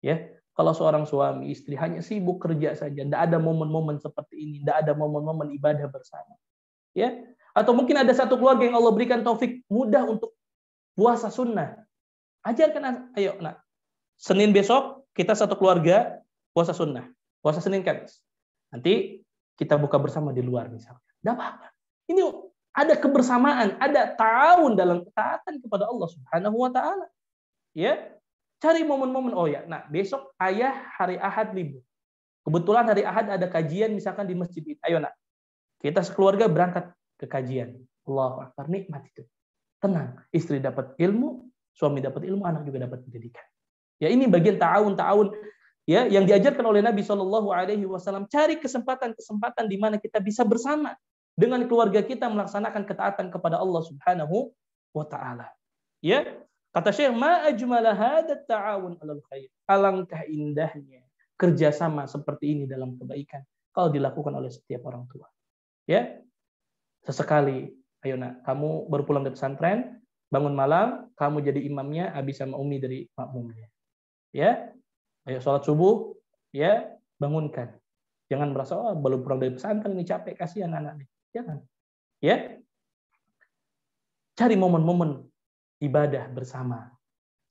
Ya. Kalau seorang suami, istri hanya sibuk kerja saja, tidak ada momen-momen seperti ini, tidak ada momen-momen ibadah bersama. Ya. Atau mungkin ada satu keluarga yang Allah berikan taufik mudah untuk puasa sunnah. Ajarkan, ayo nak. Senin besok kita satu keluarga puasa sunnah. Puasa Senin Kamis. Nanti kita buka bersama di luar misalnya. Tidak apa-apa. Ini ada kebersamaan, ada ta'awun dalam ketaatan kepada Allah Subhanahu wa taala. Ya. Cari momen-momen, oh ya, nah besok ayah hari Ahad libur. Kebetulan hari Ahad ada kajian misalkan di masjid. Ayo nak. Kita sekeluarga berangkat ke kajian. Allahu Akbar, nikmat itu. Tenang, istri dapat ilmu, suami dapat ilmu, anak juga dapat pendidikan. Ya, ini bagian ta'awun ya yang diajarkan oleh Nabi Shallallahu alaihi wasallam. Cari kesempatan-kesempatan di mana kita bisa bersama dengan keluarga kita melaksanakan ketaatan kepada Allah Subhanahu wa taala. Ya, kata Syekh, ma ajmala hadat ta'awun 'alal khair. Alangkah indahnya kerjasama seperti ini dalam kebaikan kalau dilakukan oleh setiap orang tua. Ya. Sesekali, ayo nak, kamu baru pulang dari pesantren, bangun malam, kamu jadi imamnya, abi sama umi dari makmumnya. Ya, ayo sholat subuh, ya, bangunkan. Jangan merasa, oh, belum pulang dari pesantren, ini capek, kasihan anak nih. Jangan. Ya, cari momen-momen ibadah bersama.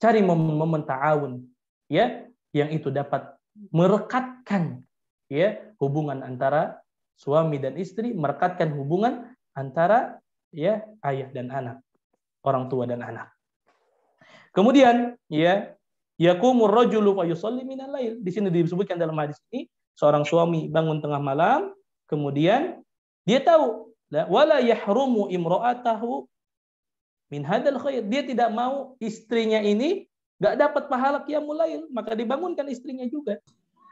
Cari momen-momen ta'awun, ya, yang itu dapat merekatkan, ya, hubungan antara suami dan istri, merekatkan hubungan antara, ya, ayah dan anak, orang tua dan anak. Kemudian, ya, yaqumur rajulu fa yusalli minal lail. Di sini disebutkan dalam hadis ini, seorang suami bangun tengah malam, kemudian dia tahu, wala yahrumu imra'atahu min hadal khair. Dia tidak mau istrinya ini enggak dapat pahala qiyamul lail, maka dibangunkan istrinya juga.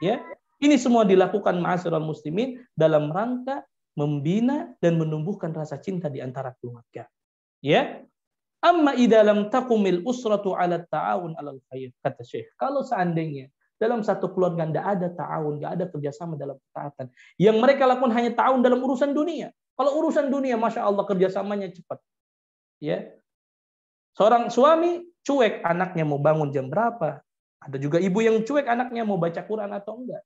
Ya. Ini semua dilakukan ma'asyiral muslimin dalam rangka membina dan menumbuhkan rasa cinta di antara keluarga. Ya. Amma idza lam taqumil usratu 'ala ta'awun 'alal khair, kata Syekh. Kalau seandainya Dalam satu keluarga tidak ada ta'awun, tidak ada kerjasama dalam ketaatan. Yang mereka lakukan hanya ta'awun dalam urusan dunia. Kalau urusan dunia, Masya Allah, kerjasamanya cepat. Ya, seorang suami cuek anaknya mau bangun jam berapa. Ada juga ibu yang cuek anaknya mau baca Quran atau enggak.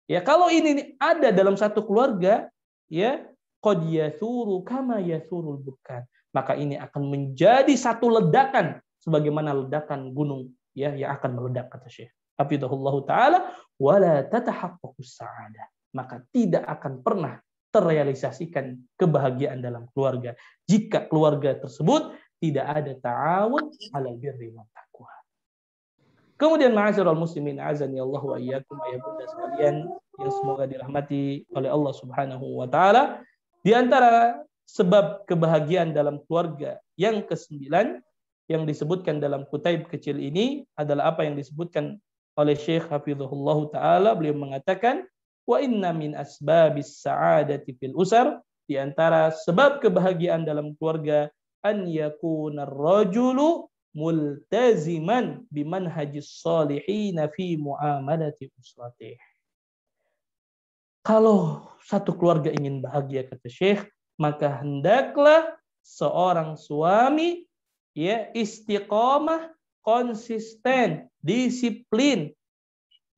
Ya, kalau ini ada dalam satu keluarga, ya, qad yathuru kama yathurul burkan. Maka ini akan menjadi satu ledakan sebagaimana ledakan gunung, ya, yang akan meledak, kata Syekh hafizahullah taala, wala tatahaqqaqus sa'adah. Maka tidak akan pernah terrealisasikan kebahagiaan dalam keluarga jika keluarga tersebut tidak ada ta'awun 'alal birri wat taqwa. Kemudian ma'asyiral muslimin azani Allah wa iyyakum ayah bunda sekalian yang semoga dirahmati oleh Allah Subhanahu wa taala, di antara sebab kebahagiaan dalam keluarga yang ke-9 yang disebutkan dalam kutaib kecil ini adalah apa yang disebutkan oleh Syekh hafizahullah taala. Beliau mengatakan, wa inna min asbabis sa'adati fil usar, di antara sebab kebahagiaan dalam keluarga, an yakuna ar-rajulu multaziman bimanhajis shalihin fi muamalati usratih. Kalau satu keluarga ingin bahagia, kata Syekh, maka hendaklah seorang suami, ya, istiqomah, konsisten, disiplin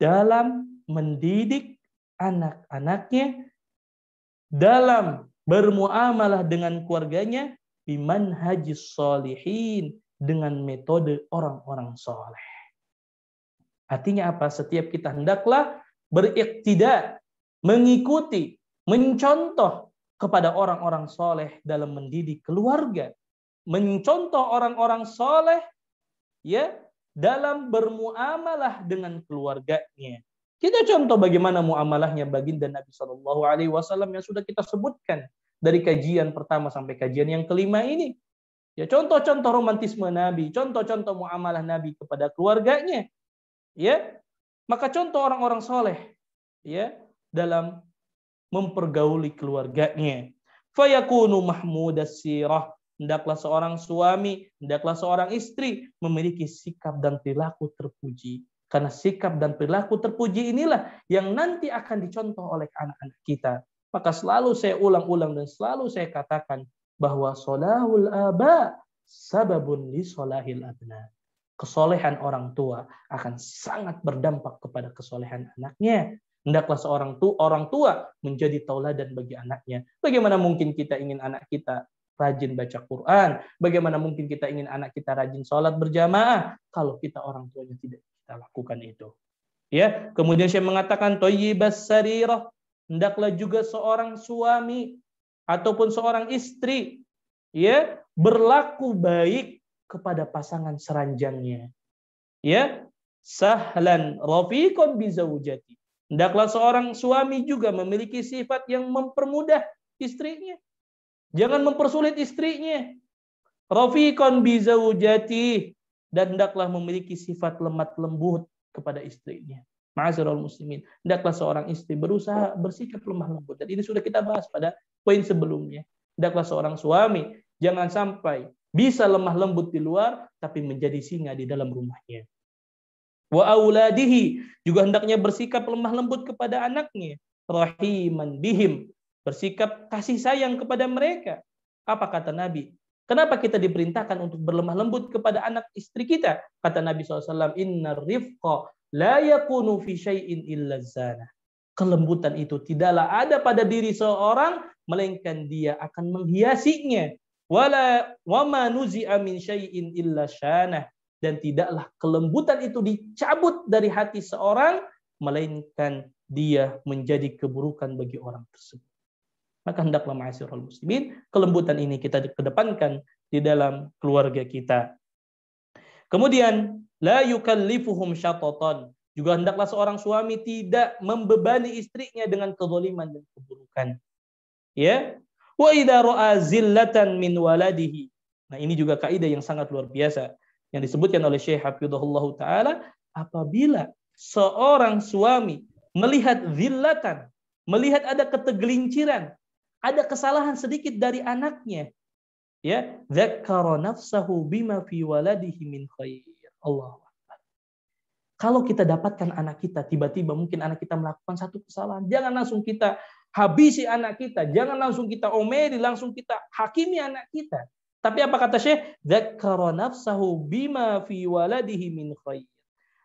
dalam mendidik anak-anaknya, dalam bermuamalah dengan keluarganya bimanhajis shalihin, dengan metode orang-orang soleh. Artinya apa? Setiap kita hendaklah beriktida, mengikuti, mencontoh kepada orang-orang soleh dalam mendidik keluarga, mencontoh orang-orang soleh, ya, dalam bermuamalah dengan keluarganya. Kita contoh bagaimana muamalahnya baginda Nabi SAW yang sudah kita sebutkan dari kajian pertama sampai kajian yang kelima ini. Ya, contoh-contoh romantisme Nabi, contoh-contoh muamalah Nabi kepada keluarganya. Ya, maka contoh orang-orang soleh, ya, dalam mempergauli keluarganya. Fayakunu mahmudas sirah, hendaklah seorang suami, hendaklah seorang istri memiliki sikap dan perilaku terpuji. Karena sikap dan perilaku terpuji inilah yang nanti akan dicontoh oleh anak-anak kita. Maka selalu saya ulang-ulang dan selalu saya katakan bahwa solahul aba sababun li solahil abna. Kesolehan orang tua akan sangat berdampak kepada kesolehan anaknya. Hendaklah orang tua menjadi tauladan bagi anaknya. Bagaimana mungkin kita ingin anak kita rajin baca Quran? Bagaimana mungkin kita ingin anak kita rajin sholat berjamaah kalau kita orang tuanya tidak kita lakukan itu? Ya, kemudian saya mengatakan thayyibas sarirah, hendaklah juga seorang suami ataupun seorang istri, ya, berlaku baik kepada pasangan seranjangnya. Ya, sahlan rafiqan bi zaujati. Hendaklah seorang suami juga memiliki sifat yang mempermudah istrinya. Jangan mempersulit istrinya. Rafiqan bi zaujati, dan hendaklah memiliki sifat lemah lembut kepada istrinya. Ma'asyiral muslimin, hendaklah seorang istri berusaha bersikap lemah lembut, dan ini sudah kita bahas pada poin sebelumnya. Hendaklah seorang suami jangan sampai bisa lemah lembut di luar tapi menjadi singa di dalam rumahnya. Wa auladihi, juga hendaknya bersikap lemah lembut kepada anaknya, rahiman bihim, bersikap kasih sayang kepada mereka. Apa kata Nabi? Kenapa kita diperintahkan untuk berlemah lembut kepada anak istri kita? Kata Nabi SAW, innar rifqa la yakunu fi syai'in illa zana. Kelembutan itu tidaklah ada pada diri seorang melainkan dia akan menghiasinya. Wala wama nuzi'a min syai'in illa syana, dan tidaklah kelembutan itu dicabut dari hati seorang melainkan dia menjadi keburukan bagi orang tersebut. Maka hendaklah ma'asyiral muslimin, kelembutan ini kita kedepankan di dalam keluarga kita. Kemudian la yukallifuhum syatatan, juga hendaklah seorang suami tidak membebani istrinya dengan kezaliman dan keburukan. Ya, wa idza ra'a zillatan min waladihi. Nah, ini juga kaidah yang sangat luar biasa yang disebutkan oleh Syekh hafizahullah taala. Apabila seorang suami melihat zillatan, melihat ada ketergelinciran, ada kesalahan sedikit dari anaknya, ya, dzakkara nafsahu bima fi waladihi min khair. Allah. Kalau kita dapatkan anak kita, tiba-tiba mungkin anak kita melakukan satu kesalahan, jangan langsung kita habisi anak kita, jangan langsung kita omeli, langsung kita hakimi anak kita. Tapi apa kata Syekh? Dzakkara nafsahu bima fi waladihi min khair.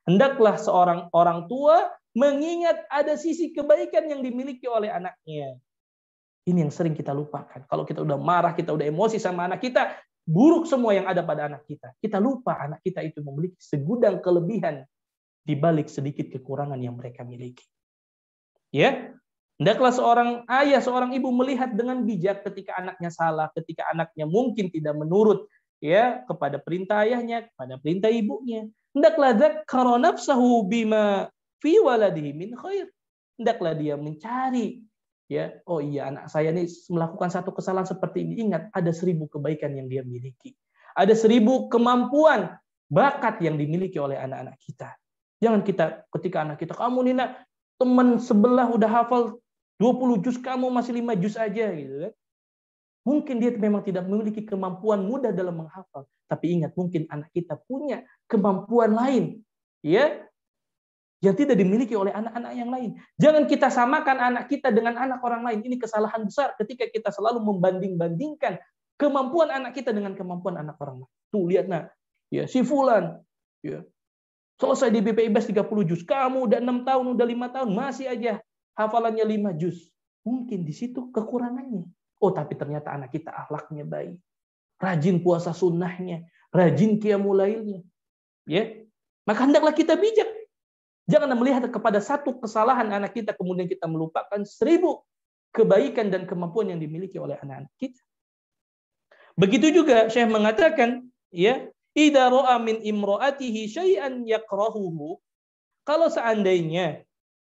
Hendaklah seorang orang tua mengingat ada sisi kebaikan yang dimiliki oleh anaknya. Ini yang sering kita lupakan. Kalau kita udah marah, kita udah emosi sama anak kita, buruk semua yang ada pada anak kita. Kita lupa anak kita itu memiliki segudang kelebihan di balik sedikit kekurangan yang mereka miliki. Ya, hendaklah seorang ayah, seorang ibu melihat dengan bijak ketika anaknya salah, ketika anaknya mungkin tidak menurut ya kepada perintah ayahnya, kepada perintah ibunya. Hendaklah dzakkara nafsahu bima fi waladihi min khair. Hendaklah dia mencari ya, oh iya anak saya ini melakukan satu kesalahan seperti ini. Ingat, ada 1000 kebaikan yang dia miliki. Ada 1000 kemampuan, bakat yang dimiliki oleh anak-anak kita. Jangan kita ketika anak kita, kamu Nina, teman sebelah udah hafal 20 juz, kamu masih 5 juz aja gitu kan. Mungkin dia memang tidak memiliki kemampuan mudah dalam menghafal, tapi ingat mungkin anak kita punya kemampuan lain ya yang tidak dimiliki oleh anak-anak yang lain. Jangan kita samakan anak kita dengan anak orang lain. Ini kesalahan besar ketika kita selalu membanding-bandingkan kemampuan anak kita dengan kemampuan anak orang lain. Tuh lihat nah, ya si fulan ya selesai di BPIBAS 30 juz. Kamu udah 6 tahun, udah 5 tahun, masih aja hafalannya 5 juz. Mungkin di situ kekurangannya. Oh, tapi ternyata anak kita akhlaknya baik. Rajin puasa sunnahnya, rajin qiyamul lailnya. Ya. Maka hendaklah kita bijak. Jangan melihat kepada satu kesalahan anak kita kemudian kita melupakan 1000 kebaikan dan kemampuan yang dimiliki oleh anak-anak kita. Begitu juga Syekh mengatakan, ya, idza ra'a min imra'atihi syai'an yakrahuhu. Kalau seandainya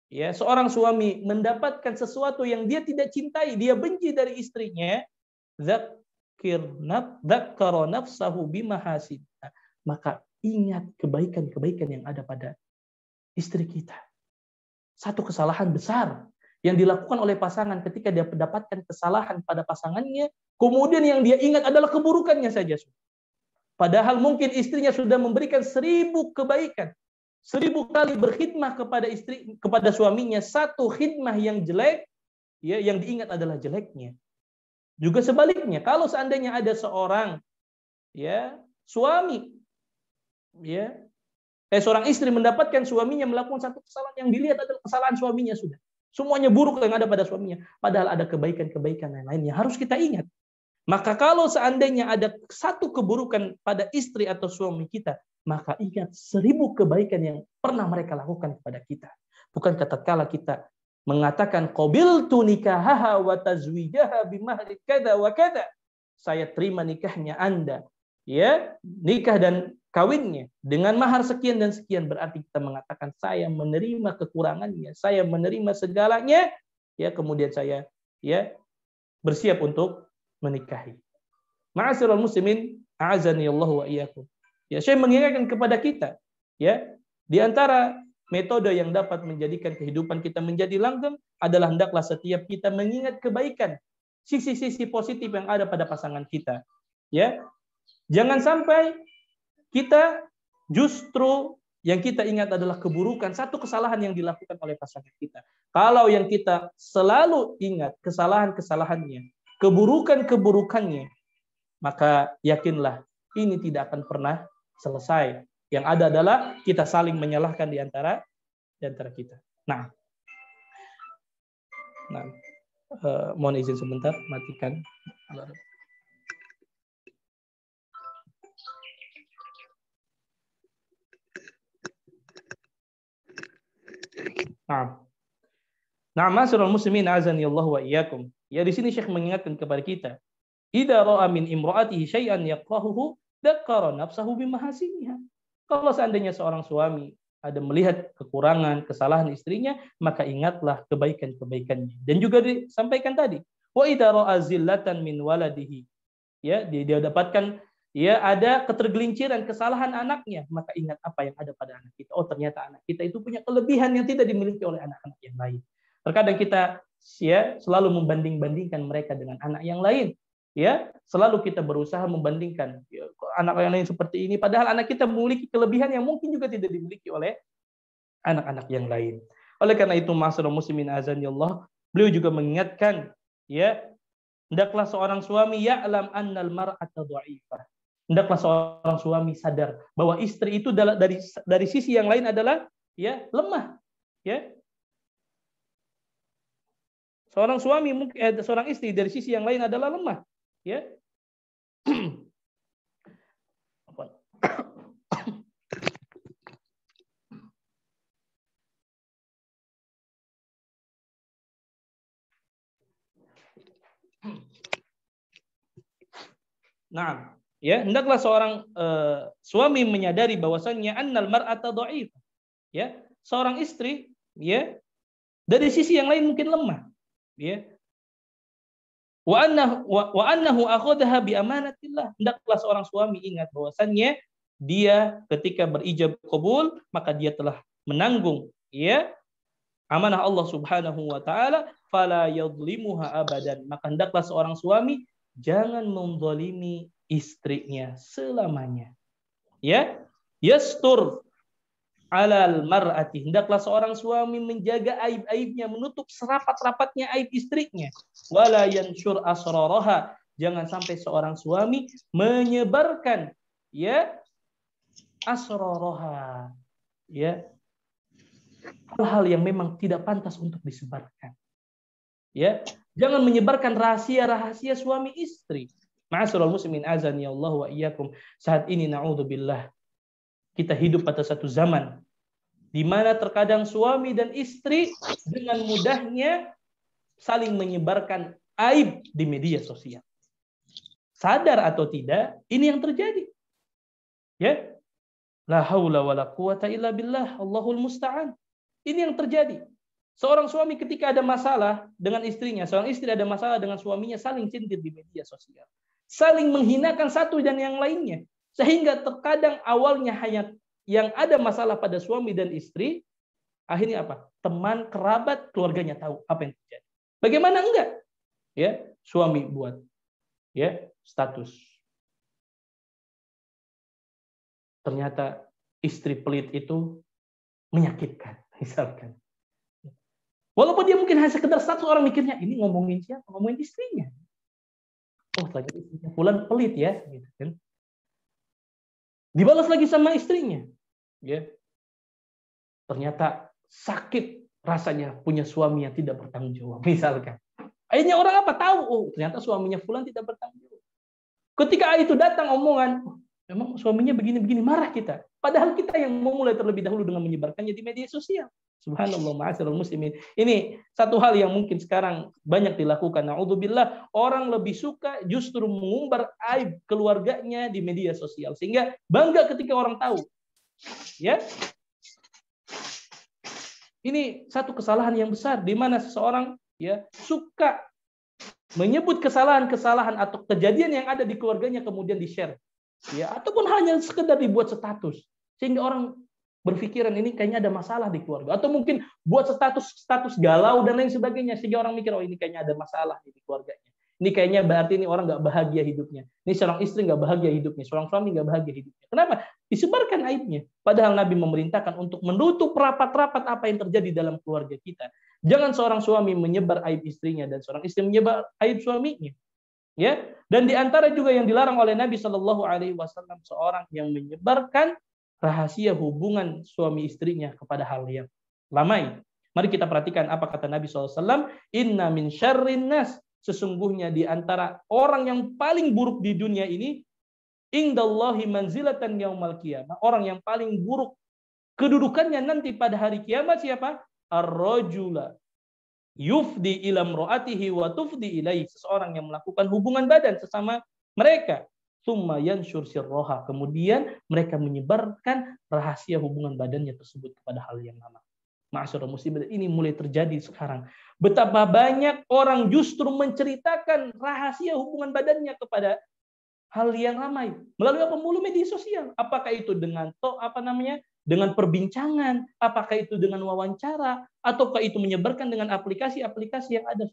ya seorang suami mendapatkan sesuatu yang dia tidak cintai, dia benci dari istrinya, dzakkara nafsahu bimahasin. Maka ingat kebaikan-kebaikan yang ada pada istri kita. Satu kesalahan besar yang dilakukan oleh pasangan ketika dia mendapatkan kesalahan pada pasangannya, kemudian yang dia ingat adalah keburukannya saja. Padahal mungkin istrinya sudah memberikan 1000 kebaikan, 1000 kali berkhidmah kepada istri, kepada suaminya, satu khidmah yang jelek, ya, yang diingat adalah jeleknya. Juga sebaliknya, kalau seandainya ada seorang, ya, suami, ya, seorang istri mendapatkan suaminya melakukan satu kesalahan yang dilihat adalah kesalahan suaminya sudah, semuanya buruk yang ada pada suaminya, padahal ada kebaikan-kebaikan yang lain yang harus kita ingat. Maka kalau seandainya ada satu keburukan pada istri atau suami kita, maka ingat 1000 kebaikan yang pernah mereka lakukan kepada kita. Bukan tatkala kita mengatakan qabiltu nikahaha wa tazwijaha bimahri kada wa kada. Saya terima nikahnya Anda, ya, nikah dan kawinnya dengan mahar sekian dan sekian, berarti kita mengatakan saya menerima kekurangannya, saya menerima segalanya, ya, kemudian saya ya bersiap untuk menikahi. Ma'asyiral muslimin, a'azani Allah wa iyyakum. Ya, saya mengingatkan kepada kita, ya, di antara metode yang dapat menjadikan kehidupan kita menjadi langgeng adalah hendaklah setiap kita mengingat kebaikan, sisi-sisi positif yang ada pada pasangan kita. Ya, jangan sampai kita justru yang kita ingat adalah keburukan, satu kesalahan yang dilakukan oleh pasangan kita. Kalau yang kita selalu ingat kesalahan-kesalahannya, keburukan-keburukannya, maka yakinlah ini tidak akan pernah selesai. Yang ada adalah kita saling menyalahkan di antara kita. Nah, mohon izin sebentar, matikan. Nah, ma'asyiral muslimin azani Allah wa iyyakum. Ya, di sini Syekh mengingatkan kepada kita, idza ra'a min imra'atihi syai'an yakrahuhu dzakkara nafsahu bimahasiniha. Kalau seandainya seorang suami ada melihat kekurangan, kesalahan istrinya, maka ingatlah kebaikan-kebaikannya. Dan juga disampaikan tadi, wa idza ra'a zillatan min waladihi. Ya, dia dapatkan ya ada ketergelinciran, kesalahan anaknya, maka ingat apa yang ada pada anak kita. Oh, ternyata anak kita itu punya kelebihan yang tidak dimiliki oleh anak-anak yang lain. Terkadang kita ya selalu membanding-bandingkan mereka dengan anak yang lain. Ya, selalu kita berusaha membandingkan ya, anak yang lain seperti ini, padahal anak kita memiliki kelebihan yang mungkin juga tidak dimiliki oleh anak-anak yang lain. Oleh karena itu, ma'asyiral muslimin azanillah, beliau juga mengingatkan, ya, hendaklah seorang suami ya'lam annal mar'ata dha'ifah. Hendaklah seorang suami sadar bahwa istri itu dari sisi yang lain adalah, ya, lemah, ya. Seorang suami seorang istri dari sisi yang lain adalah lemah, ya. Nah, ya, hendaklah seorang suami menyadari bahwasannya annal mar'ata dha'if. Ya, seorang istri, ya, dari sisi yang lain mungkin lemah, ya. Wa annahu akhadha bi amanatillah. Hendaklah seorang suami ingat bahwasannya dia ketika berijab qabul maka dia telah menanggung, ya, amanah Allah Subhanahu wa taala, fala yadhlimuha abadan. Maka hendaklah seorang suami jangan menzalimi istrinya selamanya. Ya, yastur alal mar'ati. Hendaklah seorang suami menjaga aib-aibnya, menutup serapat-rapatnya aib istrinya. Wala yansyur asraraha. Jangan sampai seorang suami menyebarkan, ya, asraraha, ya, hal-hal yang memang tidak pantas untuk disebarkan. Ya, jangan menyebarkan rahasia-rahasia suami istri. Ma'asyiral muslimin azani Allah wa iyyakum. Saat ini naudzubillah kita hidup pada satu zaman di mana terkadang suami dan istri dengan mudahnya saling menyebarkan aib di media sosial. Sadar atau tidak, ini yang terjadi. Ya. La haula wala quwata illa billah, Allahul musta'an. Ini yang terjadi. Seorang suami ketika ada masalah dengan istrinya, seorang istri ada masalah dengan suaminya, saling cintir di media sosial. Saling menghinakan satu dan yang lainnya. Sehingga terkadang awalnya hanya yang ada masalah pada suami dan istri, akhirnya apa? Teman, kerabat, keluarganya tahu apa yang terjadi. Bagaimana enggak? Ya, suami buat, ya, status. Ternyata istri pelit itu menyakitkan, misalkan. Walaupun dia mungkin hanya sekedar status, orang mikirnya ini ngomongin siapa? Ngomongin istrinya. Oh, ternyata istrinya fulan pelit ya, gitu kan. Dibalas lagi sama istrinya. Ya. Ternyata sakit rasanya punya suami yang tidak bertanggung jawab, misalkan. Akhirnya orang apa? Tahu, oh, ternyata suaminya fulan tidak bertanggung jawab. Ketika itu datang omongan, oh, memang suaminya begini-begini, marah kita. Padahal kita yang memulai terlebih dahulu dengan menyebarkannya di media sosial. Subhanallah, ma'asyiral muslimin. Ini satu hal yang mungkin sekarang banyak dilakukan. Na'udzubillah, orang lebih suka justru mengumbar aib keluarganya di media sosial. Sehingga bangga ketika orang tahu. Ya. Ini satu kesalahan yang besar di mana seseorang, ya, suka menyebut kesalahan-kesalahan atau kejadian yang ada di keluarganya kemudian di-share. Ya, ataupun hanya sekedar dibuat status. Sehingga orang berpikiran ini kayaknya ada masalah di keluarga. Atau mungkin buat status galau dan lain sebagainya. Sehingga orang mikir, oh ini kayaknya ada masalah di keluarganya. Ini kayaknya berarti ini orang nggak bahagia hidupnya. Ini seorang istri nggak bahagia hidupnya. Seorang suami nggak bahagia hidupnya. Kenapa? Disebarkan aibnya. Padahal Nabi memerintahkan untuk menutup rapat-rapat apa yang terjadi dalam keluarga kita. Jangan seorang suami menyebar aib istrinya dan seorang istri menyebar aib suaminya. Ya, dan di antara juga yang dilarang oleh Nabi Shallallahu Alaihi Wasallam seorang yang menyebarkan rahasia hubungan suami istrinya kepada hal yang ramai. Mari kita perhatikan apa kata Nabi SAW. Inna min syarrin nas, sesungguhnya di antara orang yang paling buruk di dunia ini, indallahi manzilatan yaumal qiyamah, orang yang paling buruk kedudukannya nanti pada hari kiamat siapa? Ar-rajula yufdi ila imraatihi wa tufdi ilaihi, seseorang yang melakukan hubungan badan sesama mereka. Summa yansyur sirroha, kemudian mereka menyebarkan rahasia hubungan badannya tersebut kepada hal yang lama. Ma'asyiral muslimin, ini mulai terjadi sekarang. Betapa banyak orang justru menceritakan rahasia hubungan badannya kepada hal yang ramai melalui apa? Melalui media sosial. Apakah itu dengan dengan perbincangan, apakah itu dengan wawancara, ataukah itu menyebarkan dengan aplikasi-aplikasi yang ada.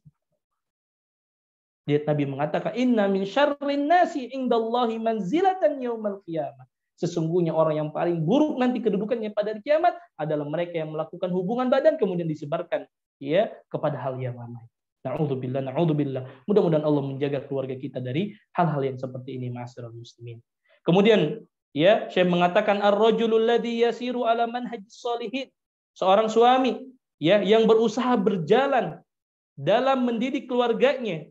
Dia Nabi mengatakan, inna min syarrin nasi indallahi manzilatan yaumal qiyamah. Sesungguhnya orang yang paling buruk nanti kedudukannya pada hari kiamat adalah mereka yang melakukan hubungan badan kemudian disebarkan ya kepada hal yang ramai. Na'udzubillah, na'udzubillah. Mudah-mudahan Allah menjaga keluarga kita dari hal-hal yang seperti ini, ma'asyiral muslimin. Kemudian ya, Syekh mengatakan ar-rajulul ladzi yasiru ala manhajis sholihin. Seorang suami ya yang berusaha berjalan dalam mendidik keluarganya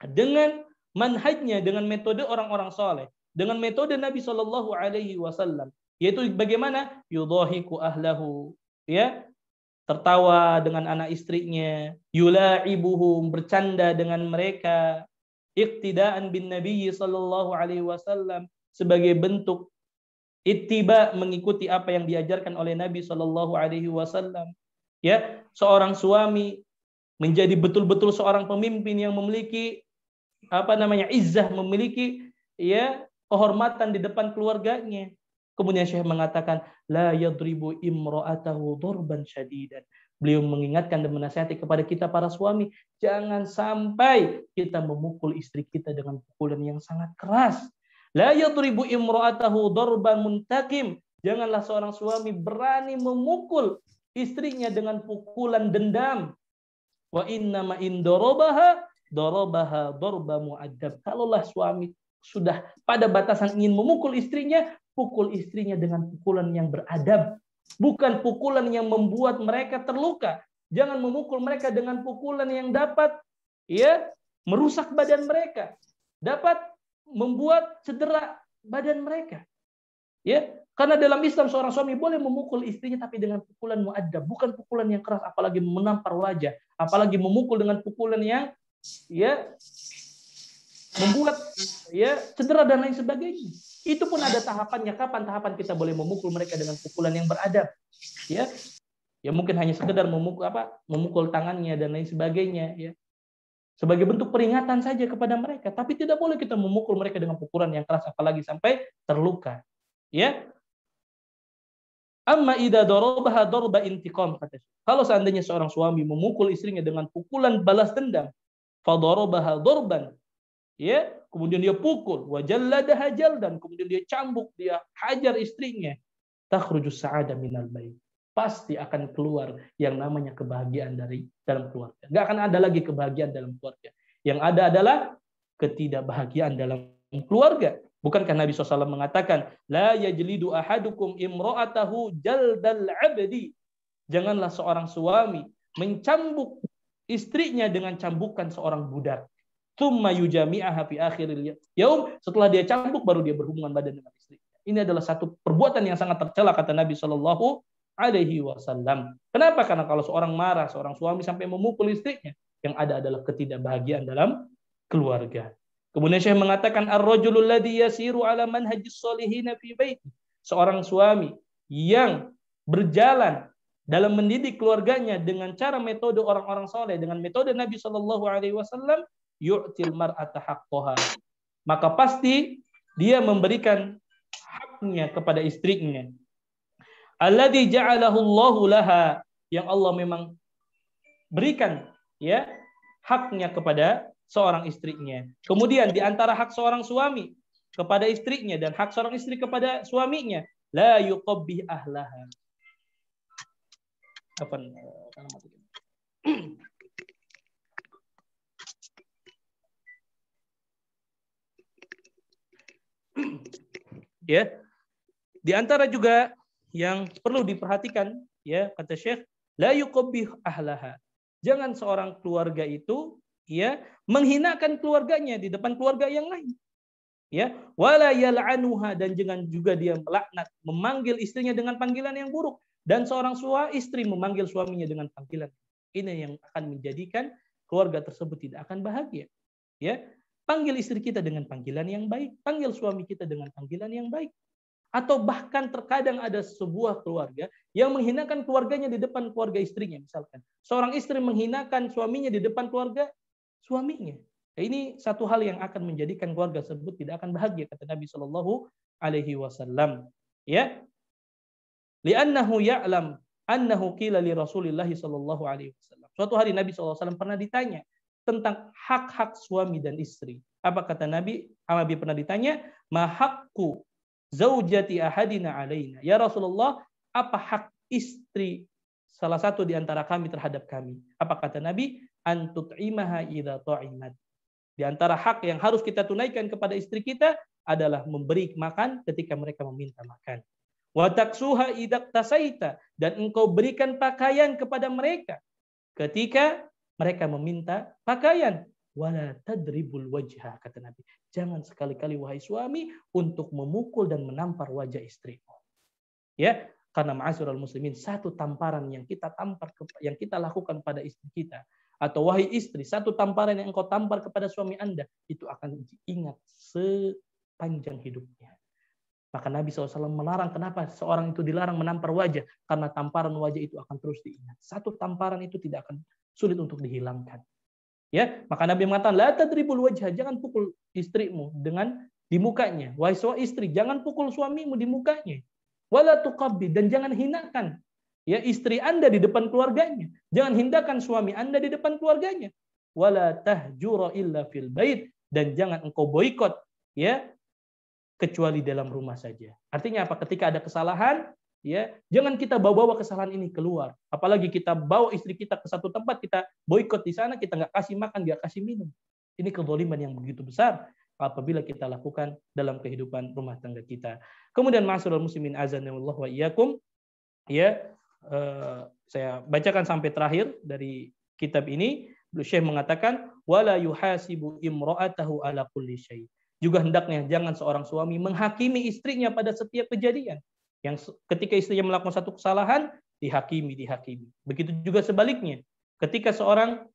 dengan manhajnya, dengan metode orang-orang saleh, dengan metode Nabi Shallallahu Alaihi Wasallam, yaitu bagaimana yudhahiku ahlahu, ya, tertawa dengan anak istrinya, yula'ibuhum, bercanda dengan mereka, iqtidaan bin Nabi Shallallahu Alaihi Wasallam, sebagai bentuk ittiba, mengikuti apa yang diajarkan oleh Nabi Shallallahu Alaihi Wasallam. Ya, seorang suami menjadi betul-betul seorang pemimpin yang memiliki izzah, memiliki ya kehormatan di depan keluarganya. Kemudian Syekh mengatakan la yadribu imra'atahu darban syadidan. Beliau mengingatkan dan menasihati kepada kita para suami, jangan sampai kita memukul istri kita dengan pukulan yang sangat keras. La yadribu imra'atahu darban muntaqim. Janganlah seorang suami berani memukul istrinya dengan pukulan dendam. Wa inna ma in darabaha darba mu'addab. Kalaulah suami sudah pada batasan ingin memukul istrinya, pukul istrinya dengan pukulan yang beradab, bukan pukulan yang membuat mereka terluka. Jangan memukul mereka dengan pukulan yang dapat ya merusak badan mereka, dapat membuat cedera badan mereka. Ya, karena dalam Islam seorang suami boleh memukul istrinya tapi dengan pukulan mu'addab, bukan pukulan yang keras, apalagi menampar wajah, apalagi memukul dengan pukulan yang ya membuat ya cedera dan lain sebagainya. Itu pun ada tahapannya. Kapan tahapan kita boleh memukul mereka dengan pukulan yang beradab? Ya, ya mungkin hanya sekedar memukul tangannya dan lain sebagainya. Ya, sebagai bentuk peringatan saja kepada mereka. Tapi tidak boleh kita memukul mereka dengan pukulan yang keras, apalagi sampai terluka. Ya. Amma idza darabaha darba intiqam, kata. Kalau seandainya seorang suami memukul istrinya dengan pukulan balas dendam, fadarabaha darban, ya, kemudian dia pukul, wajalladaha jaldan, kemudian dia cambuk, dia hajar istrinya, takhrujus sa'adah minal bait. Pasti akan keluar yang namanya kebahagiaan dari dalam keluarga. Enggak akan ada lagi kebahagiaan dalam keluarga. Yang ada adalah ketidakbahagiaan dalam keluarga. Bukankah Nabi SAW mengatakan, la yajlidu ahadukum imra'atahu jaldal abdi. Janganlah seorang suami mencambuk istrinya dengan cambukan seorang budak. Tsumma yujami'aha fi akhiril yaum. Setelah dia cambuk baru dia berhubungan badan dengan istrinya. Ini adalah satu perbuatan yang sangat tercela, kata Nabi Shallallahu Alaihi Wasallam. Kenapa? Karena kalau seorang marah, seorang suami sampai memukul istrinya, yang ada adalah ketidakbahagiaan dalam keluarga. Kemudian Syekh mengatakan ar-rajulul ladzi yasiru ala manhajis sholihin fi baiti. Seorang suami yang berjalan dalam mendidik keluarganya dengan cara metode orang-orang saleh, dengan metode Nabi Shallallahu Alaihi Wasallam, yu'til mar'ata haqqaha. Maka pasti dia memberikan haknya kepada istrinya. Alladzi ja'alahu Allahu laha, yang Allah memang berikan ya haknya kepada seorang istrinya. Kemudian di antara hak seorang suami kepada istrinya dan hak seorang istri kepada suaminya, la yuqabbih ahlaha. Ya, di antara juga yang perlu diperhatikan, ya, kata Syekh, la yuqabbih ahlaha. Jangan seorang keluarga itu ya menghinakan keluarganya di depan keluarga yang lain. Ya, wala yal'anuha, dan jangan juga dia melaknat, memanggil istrinya dengan panggilan yang buruk, dan seorang istri memanggil suaminya dengan panggilan. Ini yang akan menjadikan keluarga tersebut tidak akan bahagia. Ya, panggil istri kita dengan panggilan yang baik, panggil suami kita dengan panggilan yang baik. Atau bahkan terkadang ada sebuah keluarga yang menghinakan keluarganya di depan keluarga istrinya. Misalkan seorang istri menghinakan suaminya di depan keluarga suaminya. Ini satu hal yang akan menjadikan keluarga tersebut tidak akan bahagia, kata Nabi Shallallahu Alaihi Wasallam. Ya, li'annahu ya'lam annahu qila li Rasulillah Shallallahu Alaihi Wasallam. Suatu hari Nabi Shallallahu Alaihi Wasallam pernah ditanya tentang hak-hak suami dan istri. Apa kata Nabi? Nabi pernah ditanya, ma haqqu zaujati ahadina alaina. Ya Rasulullah, apa hak istri salah satu di antara kami terhadap kami? Apa kata Nabi? Antut'imaha idza ta'imat. Di antara hak yang harus kita tunaikan kepada istri kita adalah memberi makan ketika mereka meminta makan. Wa taksuha idza tasaita, dan engkau berikan pakaian kepada mereka ketika mereka meminta pakaian. Wala tadribul wajha, kata Nabi. Jangan sekali-kali wahai suami untuk memukul dan menampar wajah istrimu. Ya, karena ma'asyiral muslimin, satu tamparan yang kita lakukan pada istri kita, atau wahai istri, satu tamparan yang engkau tampar kepada suami Anda, itu akan diingat sepanjang hidupnya. Maka Nabi SAW melarang. Kenapa seorang itu dilarang menampar wajah? Karena tamparan wajah itu akan terus diingat. Satu tamparan itu tidak akan sulit untuk dihilangkan. Ya, maka Nabi mengatakan, la tadribul wajah, jangan pukul istrimu dengan di mukanya. Wahai istri, jangan pukul suamimu di mukanya. Wala tuqabbi, dan jangan hinakan ya istri Anda di depan keluarganya. Jangan hinakan suami Anda di depan keluarganya. Wala tahjura illa fil bait, dan jangan engkau boikot ya kecuali dalam rumah saja. Artinya apa? Ketika ada kesalahan, ya, jangan kita bawa-bawa kesalahan ini keluar. Apalagi kita bawa istri kita ke satu tempat, kita boikot di sana, kita nggak kasih makan, nggak kasih minum. Ini kezaliman yang begitu besar apabila kita lakukan dalam kehidupan rumah tangga kita. Kemudian ma'asyiral muslimin azanallahu wa iyyakum, ya, saya bacakan sampai terakhir dari kitab ini. Syekh mengatakan wala yuhasibu imra'atahu ala kulli syai'. Juga hendaknya jangan seorang suami menghakimi istrinya pada setiap kejadian. Yang ketika istrinya melakukan satu kesalahan, dihakimi. Begitu juga sebaliknya. Ketika seorang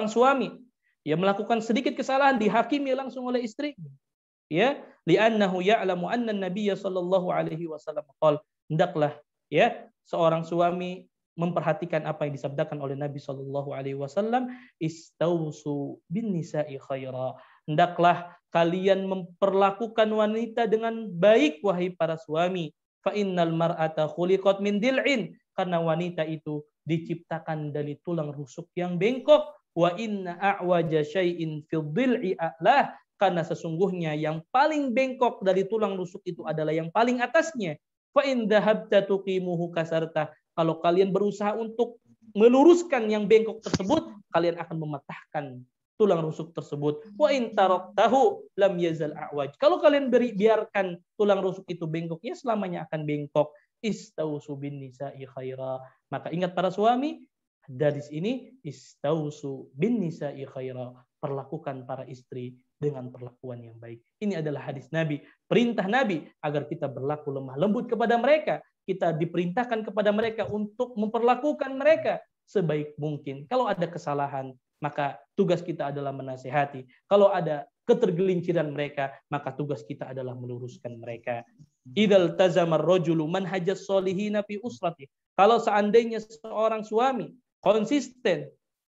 suami melakukan sedikit kesalahan, dihakimi langsung oleh istrinya. Ya, li'annahu ya'lamu anna an-nabiy sallallahu alaihi wasallam qala, hendaklah ya seorang suami memperhatikan apa yang disabdakan oleh Nabi sallallahu alaihi wasallam, istausu bin nisa'i khaira. Hendaklah kalian memperlakukan wanita dengan baik wahai para suami. Fa innal mar'ata khuliqat min dil'in, karena wanita itu diciptakan dari tulang rusuk yang bengkok. Wa inna a'waja syai'in fil dil'i a'lah, karena sesungguhnya yang paling bengkok dari tulang rusuk itu adalah yang paling atasnya. Fa in dhahabta tuqimuhu kasarta, kalau kalian berusaha untuk meluruskan yang bengkok tersebut, kalian akan mematahkan tulang rusuk tersebut. Wa in taraktahu lam yazal a'waj, kalau kalian biarkan tulang rusuk itu bengkok, ya selamanya akan bengkok. Istausu bin nisa'i khaira, maka ingat para suami, dari sini istausu bin nisa'i khaira, perlakukan para istri dengan perlakuan yang baik. Ini adalah hadis Nabi, perintah Nabi agar kita berlaku lemah lembut kepada mereka. Kita diperintahkan kepada mereka untuk memperlakukan mereka sebaik mungkin. Kalau ada kesalahan, maka tugas kita adalah menasihati. Kalau ada ketergelinciran mereka, maka tugas kita adalah meluruskan mereka. Idzal tazamar rajulu manhajas solihina fi usrati. Kalau seandainya seorang suami konsisten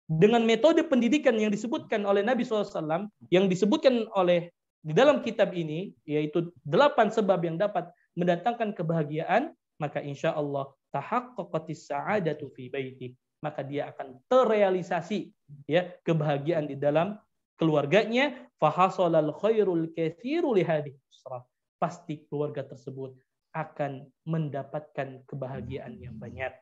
dengan metode pendidikan yang disebutkan oleh Nabi SAW, yang disebutkan oleh di dalam kitab ini, yaitu 8 sebab yang dapat mendatangkan kebahagiaan, maka insya Allah tahaqqaqatis sa'adatu fi baiti, maka dia akan terrealisasi ya kebahagiaan di dalam keluarganya. Fahasalal khairul katsiru li hadhihi usrah, pasti keluarga tersebut akan mendapatkan kebahagiaan yang banyak.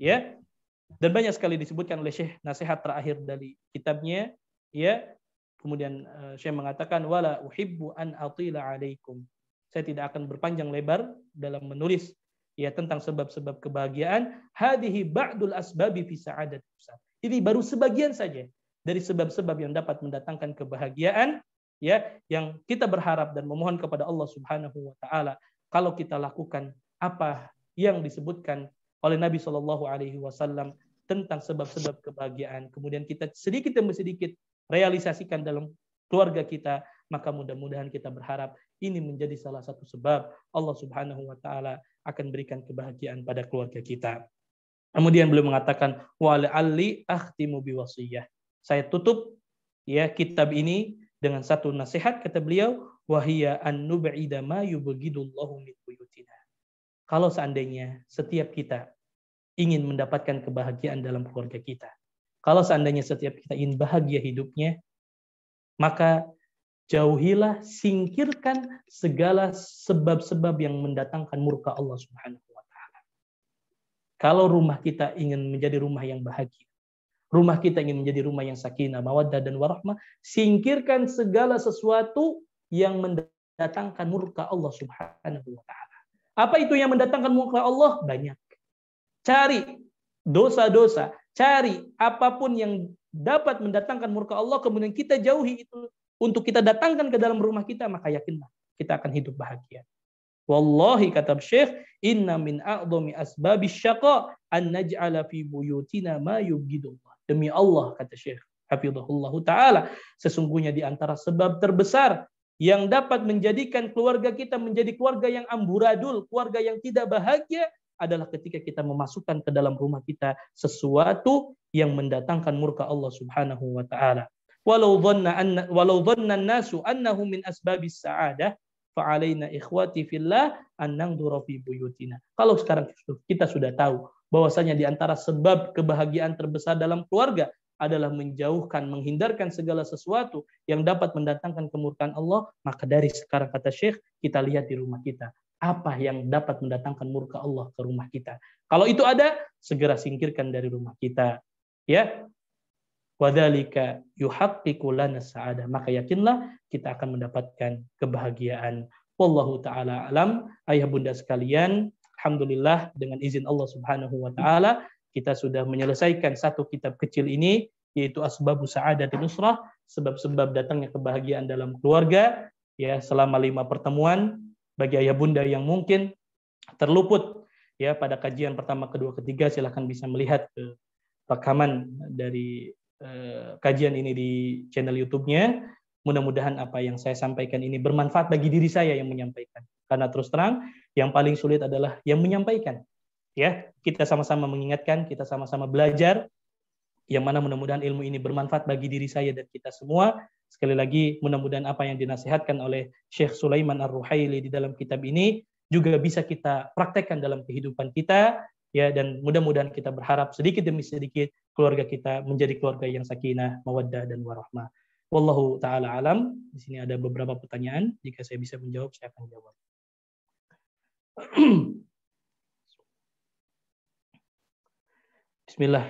Ya. Dan banyak sekali disebutkan oleh Syekh nasihat terakhir dari kitabnya, ya. Kemudian Syekh mengatakan wala uhibbu an atila alaikum. Saya tidak akan berpanjang lebar dalam menulis ya tentang sebab-sebab kebahagiaan. Hadhihi ba'dul asbabi fi sa'adat. Ini baru sebagian saja dari sebab-sebab yang dapat mendatangkan kebahagiaan ya, yang kita berharap dan memohon kepada Allah Subhanahu wa taala kalau kita lakukan apa yang disebutkan oleh Nabi Shallallahu alaihi wasallam tentang sebab-sebab kebahagiaan, kemudian kita sedikit demi sedikit realisasikan dalam keluarga kita, maka mudah-mudahan kita berharap ini menjadi salah satu sebab Allah Subhanahu wa taala akan berikan kebahagiaan pada keluarga kita. Kemudian beliau mengatakan wa la'alli akhtimu biwasiyah. Saya tutup ya kitab ini dengan satu nasihat, kata beliau, wa hiya an nub'ida ma yubghidullahu min buyutina. Kalau seandainya setiap kita ingin mendapatkan kebahagiaan dalam keluarga kita, kalau seandainya setiap kita ingin bahagia hidupnya, maka jauhilah, singkirkan segala sebab-sebab yang mendatangkan murka Allah Subhanahu wa taala. Kalau rumah kita ingin menjadi rumah yang bahagia, rumah kita ingin menjadi rumah yang sakinah, mawaddah dan warahmah, singkirkan segala sesuatu yang mendatangkan murka Allah Subhanahu wa taala. Apa itu yang mendatangkan murka Allah? Banyak. Cari dosa-dosa, cari apapun yang dapat mendatangkan murka Allah, kemudian kita jauhi itu untuk kita datangkan ke dalam rumah kita, maka yakinlah kita akan hidup bahagia. Wallahi kata Syekh, inna min a'dhami asbabis syaqa an naj'ala fi buyutina ma yubghidullah. Demi Allah kata Syekh hafizahullah taala, sesungguhnya di antara sebab terbesar yang dapat menjadikan keluarga kita menjadi keluarga yang amburadul, keluarga yang tidak bahagia, adalah ketika kita memasukkan ke dalam rumah kita sesuatu yang mendatangkan murka Allah Subhanahu wa taala. Walau dhanna an-nasu annahu min asbabis sa'adah fa alaina ikhwati fillah an nandura fi buyutina. Kalau sekarang kita sudah tahu bahwasanya di antara sebab kebahagiaan terbesar dalam keluarga adalah menjauhkan, menghindarkan segala sesuatu yang dapat mendatangkan kemurkaan Allah, maka dari sekarang kata Syekh, kita lihat di rumah kita. Apa yang dapat mendatangkan murka Allah ke rumah kita? Kalau itu ada, segera singkirkan dari rumah kita. Ya. Wadzalika yuhaqqiqu lana sa'adah. Maka yakinlah kita akan mendapatkan kebahagiaan. Wallahu taala alam. Ayah bunda sekalian, alhamdulillah dengan izin Allah Subhanahu wa taala kita sudah menyelesaikan satu kitab kecil ini, yaitu Asbabus Sa'adatin Nusrah, sebab-sebab datangnya kebahagiaan dalam keluarga, ya, selama 5 pertemuan. Bagi ayah bunda yang mungkin terluput ya pada kajian pertama, kedua, ketiga, silahkan bisa melihat rekaman dari kajian ini di channel YouTube-nya. Mudah-mudahan apa yang saya sampaikan ini bermanfaat bagi diri saya yang menyampaikan. Karena terus terang yang paling sulit adalah yang menyampaikan. Ya, kita sama-sama mengingatkan, kita sama-sama belajar, yang mana mudah-mudahan ilmu ini bermanfaat bagi diri saya dan kita semua. Sekali lagi, mudah-mudahan apa yang dinasihatkan oleh Syekh Sulaiman Ar-Ruhaili di dalam kitab ini juga bisa kita praktekkan dalam kehidupan kita, ya, dan mudah-mudahan kita berharap sedikit demi sedikit keluarga kita menjadi keluarga yang sakinah, mawaddah dan warahmah. Wallahu taala alam. Di sini ada beberapa pertanyaan, jika saya bisa menjawab saya akan jawab. Bismillah.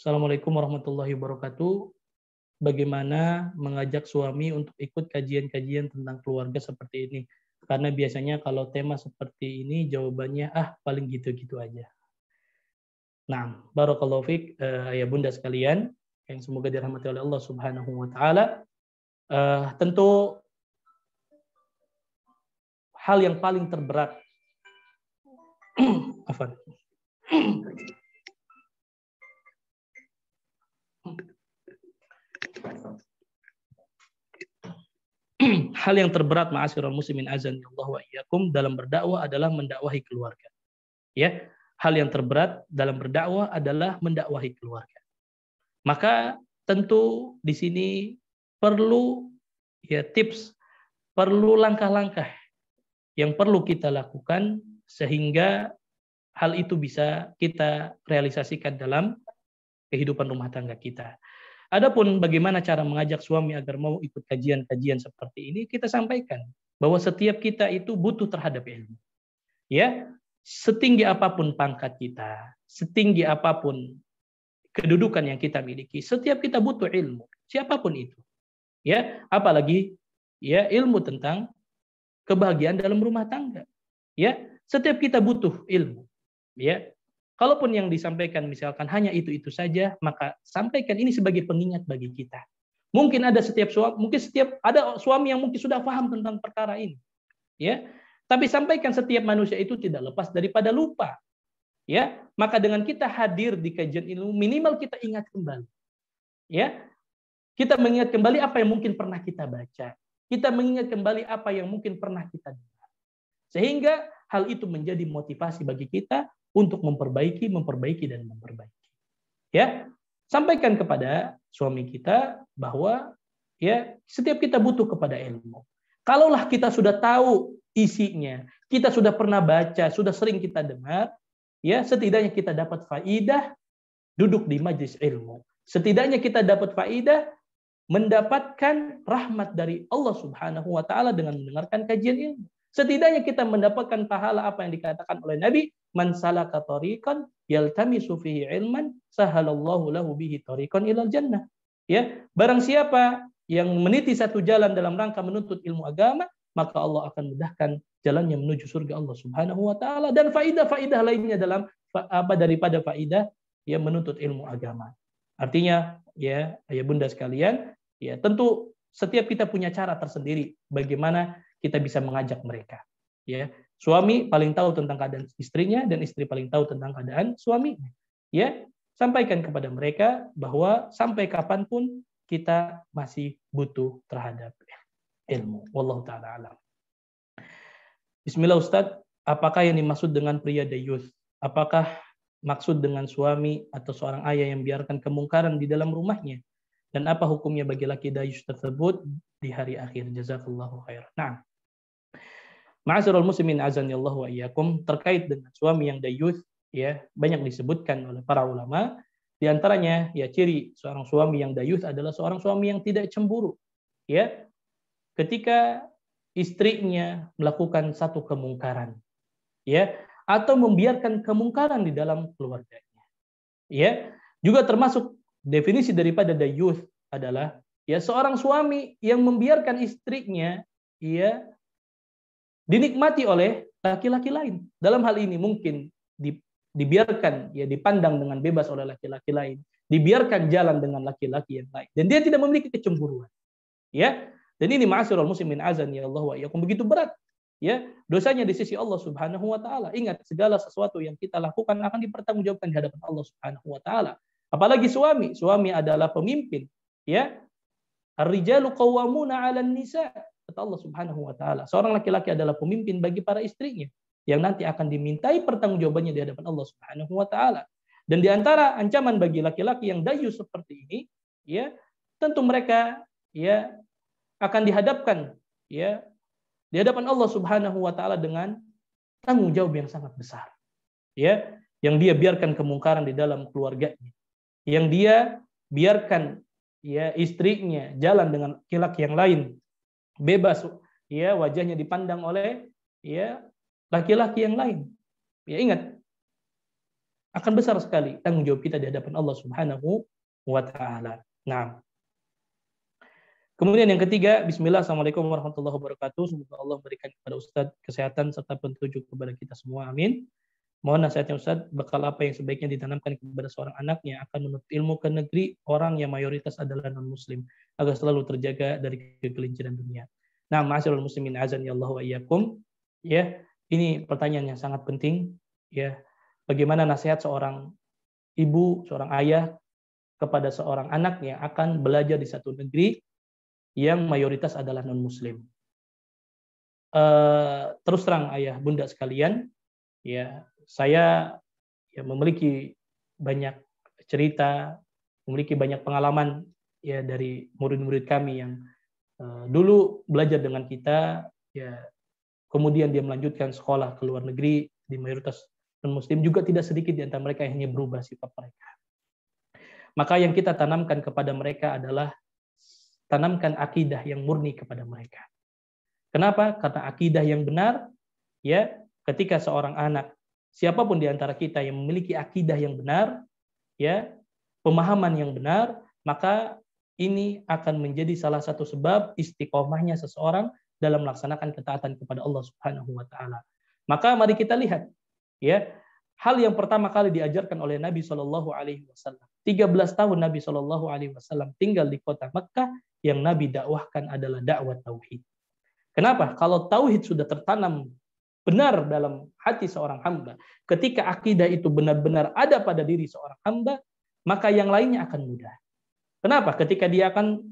Assalamualaikum warahmatullahi wabarakatuh. Bagaimana mengajak suami untuk ikut kajian-kajian tentang keluarga seperti ini? Karena biasanya kalau tema seperti ini jawabannya paling gitu-gitu aja. Nah, barakallahu fiik ayah bunda sekalian yang semoga dirahmati oleh Allah Subhanahu wa taala. Tentu hal yang paling terberat hal yang terberat ma'asyiral muslimin azanillahu wa iyyakum dalam berdakwah adalah mendakwahi keluarga. Ya, hal yang terberat dalam berdakwah adalah mendakwahi keluarga. Maka tentu di sini perlu ya tips, perlu langkah-langkah yang perlu kita lakukan sehingga hal itu bisa kita realisasikan dalam kehidupan rumah tangga kita. Adapun bagaimana cara mengajak suami agar mau ikut kajian-kajian seperti ini, kita sampaikan bahwa setiap kita itu butuh terhadap ilmu. Ya, setinggi apapun pangkat kita, setinggi apapun kedudukan yang kita miliki, setiap kita butuh ilmu, siapapun itu. Ya, apalagi ya ilmu tentang kebahagiaan dalam rumah tangga. Ya, setiap kita butuh ilmu. Ya. Kalaupun yang disampaikan misalkan hanya itu saja, maka sampaikan ini sebagai pengingat bagi kita. Mungkin ada ada suami yang mungkin sudah paham tentang perkara ini. Ya. Tapi sampaikan setiap manusia itu tidak lepas daripada lupa. Ya, maka dengan kita hadir di kajian ilmu minimal kita ingat kembali. Ya. Kita mengingat kembali apa yang mungkin pernah kita baca. Kita mengingat kembali apa yang mungkin pernah kita dengar. Sehingga hal itu menjadi motivasi bagi kita untuk memperbaiki, dan memperbaiki. Ya, sampaikan kepada suami kita bahwa ya setiap kita butuh kepada ilmu. Kalaulah kita sudah tahu isinya, kita sudah pernah baca, sudah sering kita dengar, ya setidaknya kita dapat faidah duduk di majlis ilmu. Setidaknya kita dapat faidah mendapatkan rahmat dari Allah Subhanahu wa taala dengan mendengarkan kajian ilmu. Setidaknya kita mendapatkan pahala apa yang dikatakan oleh Nabi, man salaka tariqan yaltamisu fihi ilman sahalallahu lahu bihi tariqan ilal jannah. Ya, barang siapa yang meniti satu jalan dalam rangka menuntut ilmu agama, maka Allah akan mudahkan jalannya menuju surga Allah Subhanahu wa taala, dan faidah-faidah lainnya dalam daripada faidah ya menuntut ilmu agama. Artinya ya ayah bunda sekalian, ya tentu setiap kita punya cara tersendiri bagaimana kita bisa mengajak mereka. Ya, suami paling tahu tentang keadaan istrinya dan istri paling tahu tentang keadaan suaminya. Ya, sampaikan kepada mereka bahwa sampai kapanpun kita masih butuh terhadap ilmu. Wallahu ta'ala alam. Bismillah Ustaz, apakah yang dimaksud dengan pria dayuth? Apakah maksud dengan suami atau seorang ayah yang biarkan kemungkaran di dalam rumahnya? Dan apa hukumnya bagi laki dayuth tersebut di hari akhir? Jazakallahu khair. Nah, ma'asyiral muslimin azanillahu wa iyyakum, terkait dengan suami yang dayuth, ya banyak disebutkan oleh para ulama. Di antaranya ya ciri seorang suami yang dayuth adalah seorang suami yang tidak cemburu. Ya, ketika istrinya melakukan satu kemungkaran, ya, atau membiarkan kemungkaran di dalam keluarganya. Ya, juga termasuk definisi daripada dayuth adalah ya seorang suami yang membiarkan istrinya ya dinikmati oleh laki-laki lain. Dalam hal ini mungkin dibiarkan ya dipandang dengan bebas oleh laki-laki lain, dibiarkan jalan dengan laki-laki yang lain, dan dia tidak memiliki kecemburuan. Ya, dan ini ma'asyiral muslimin azan ya Allah wa iyyakum, begitu berat ya dosanya di sisi Allah Subhanahu wa taala. Ingat, segala sesuatu yang kita lakukan akan dipertanggungjawabkan di hadapan Allah Subhanahu wa taala. Apalagi suami adalah pemimpin, ya. Ar-rijalu qawwamuna 'alan nisa, kata Allah Subhanahu wa taala. Seorang laki-laki adalah pemimpin bagi para istrinya yang nanti akan dimintai pertanggungjawabannya di hadapan Allah Subhanahu wa taala. Dan di antara ancaman bagi laki-laki yang dayuth seperti ini, ya, tentu mereka ya akan dihadapkan ya di hadapan Allah Subhanahu wa taala dengan tanggung jawab yang sangat besar. Ya, yang dia biarkan kemungkaran di dalam keluarganya. Yang dia biarkan ya istrinya jalan dengan laki-laki yang lain, bebas ya wajahnya dipandang oleh ya laki-laki yang lain. Ya ingat, akan besar sekali tanggung jawab kita di hadapan Allah Subhanahu wa taala. Nah, kemudian yang ketiga, bismillah, assalamualaikum warahmatullahi wabarakatuh. Semoga Allah memberikan kepada Ustadz kesehatan serta petunjuk kepada kita semua. Amin. Mohon nasihatnya Ustadz, bekal apa yang sebaiknya ditanamkan kepada seorang anak yang akan menuntut ilmu ke negeri orang yang mayoritas adalah non-muslim, agar selalu terjaga dari kegelinciran dunia. Nah, ma'asyiral muslimin azan ya Allah wa iyyakum. Ya, ini pertanyaan yang sangat penting. Ya, bagaimana nasihat seorang ibu, seorang ayah kepada seorang anak yang akan belajar di satu negeri yang mayoritas adalah non-muslim. Terus terang ayah bunda sekalian, ya saya ya memiliki banyak cerita, memiliki banyak pengalaman ya dari murid-murid kami yang dulu belajar dengan kita, ya kemudian dia melanjutkan sekolah ke luar negeri di mayoritas non-muslim, juga tidak sedikit di antara mereka yang hanya berubah sifat mereka. Maka yang kita tanamkan kepada mereka adalah tanamkan akidah yang murni kepada mereka. Kenapa? Karena akidah yang benar, ya, ketika seorang anak, siapapun di antara kita yang memiliki akidah yang benar, ya, pemahaman yang benar, maka ini akan menjadi salah satu sebab istiqomahnya seseorang dalam melaksanakan ketaatan kepada Allah Subhanahu wa taala. Maka mari kita lihat, ya, hal yang pertama kali diajarkan oleh Nabi Shallallahu alaihi wasallam. 13 tahun Nabi Shallallahu alaihi wasallam tinggal di kota Makkah, yang Nabi dakwahkan adalah dakwah tauhid. Kenapa? Kalau tauhid sudah tertanam benar dalam hati seorang hamba, ketika akidah itu benar-benar ada pada diri seorang hamba, maka yang lainnya akan mudah. Kenapa? Ketika dia akan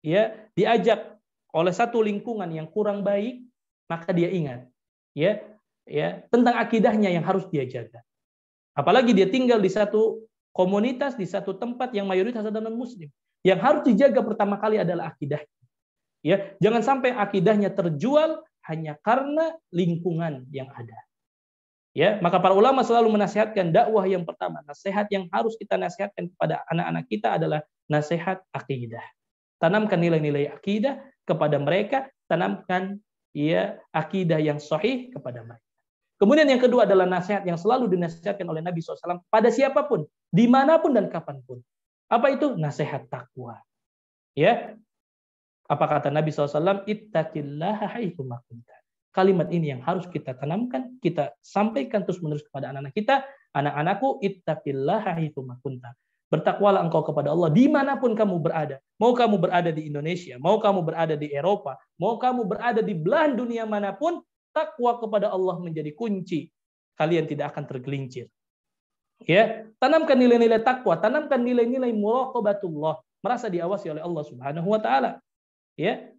ya diajak oleh satu lingkungan yang kurang baik, maka dia ingat, ya, tentang akidahnya yang harus dia jaga. Apalagi dia tinggal di satu komunitas, di satu tempat yang mayoritas adalah non-muslim. Yang harus dijaga pertama kali adalah akidahnya. Ya, jangan sampai akidahnya terjual hanya karena lingkungan yang ada. Ya, maka para ulama selalu menasihatkan dakwah yang pertama, nasihat yang harus kita nasihatkan kepada anak-anak kita adalah nasihat akidah. Tanamkan nilai-nilai akidah kepada mereka, tanamkan akidah yang sahih kepada mereka. Kemudian yang kedua adalah nasihat yang selalu dinasihatkan oleh Nabi SAW pada siapapun, dimanapun dan kapanpun. Apa itu? Nasihat takwa. Ya, apa kata Nabi SAW? Ittaqillaha haitsu ma kunta. Kalimat ini yang harus kita tanamkan, kita sampaikan terus-menerus kepada anak-anak kita. Anak-anakku, ittaqillaha haitsu ma kunta. Bertakwalah engkau kepada Allah dimanapun kamu berada. Mau kamu berada di Indonesia, mau kamu berada di Eropa, mau kamu berada di belahan dunia manapun, takwa kepada Allah menjadi kunci. Kalian tidak akan tergelincir. Ya, tanamkan nilai-nilai takwa, tanamkan nilai-nilai muraqabatullah, merasa diawasi oleh Allah Subhanahu wa taala. Ya.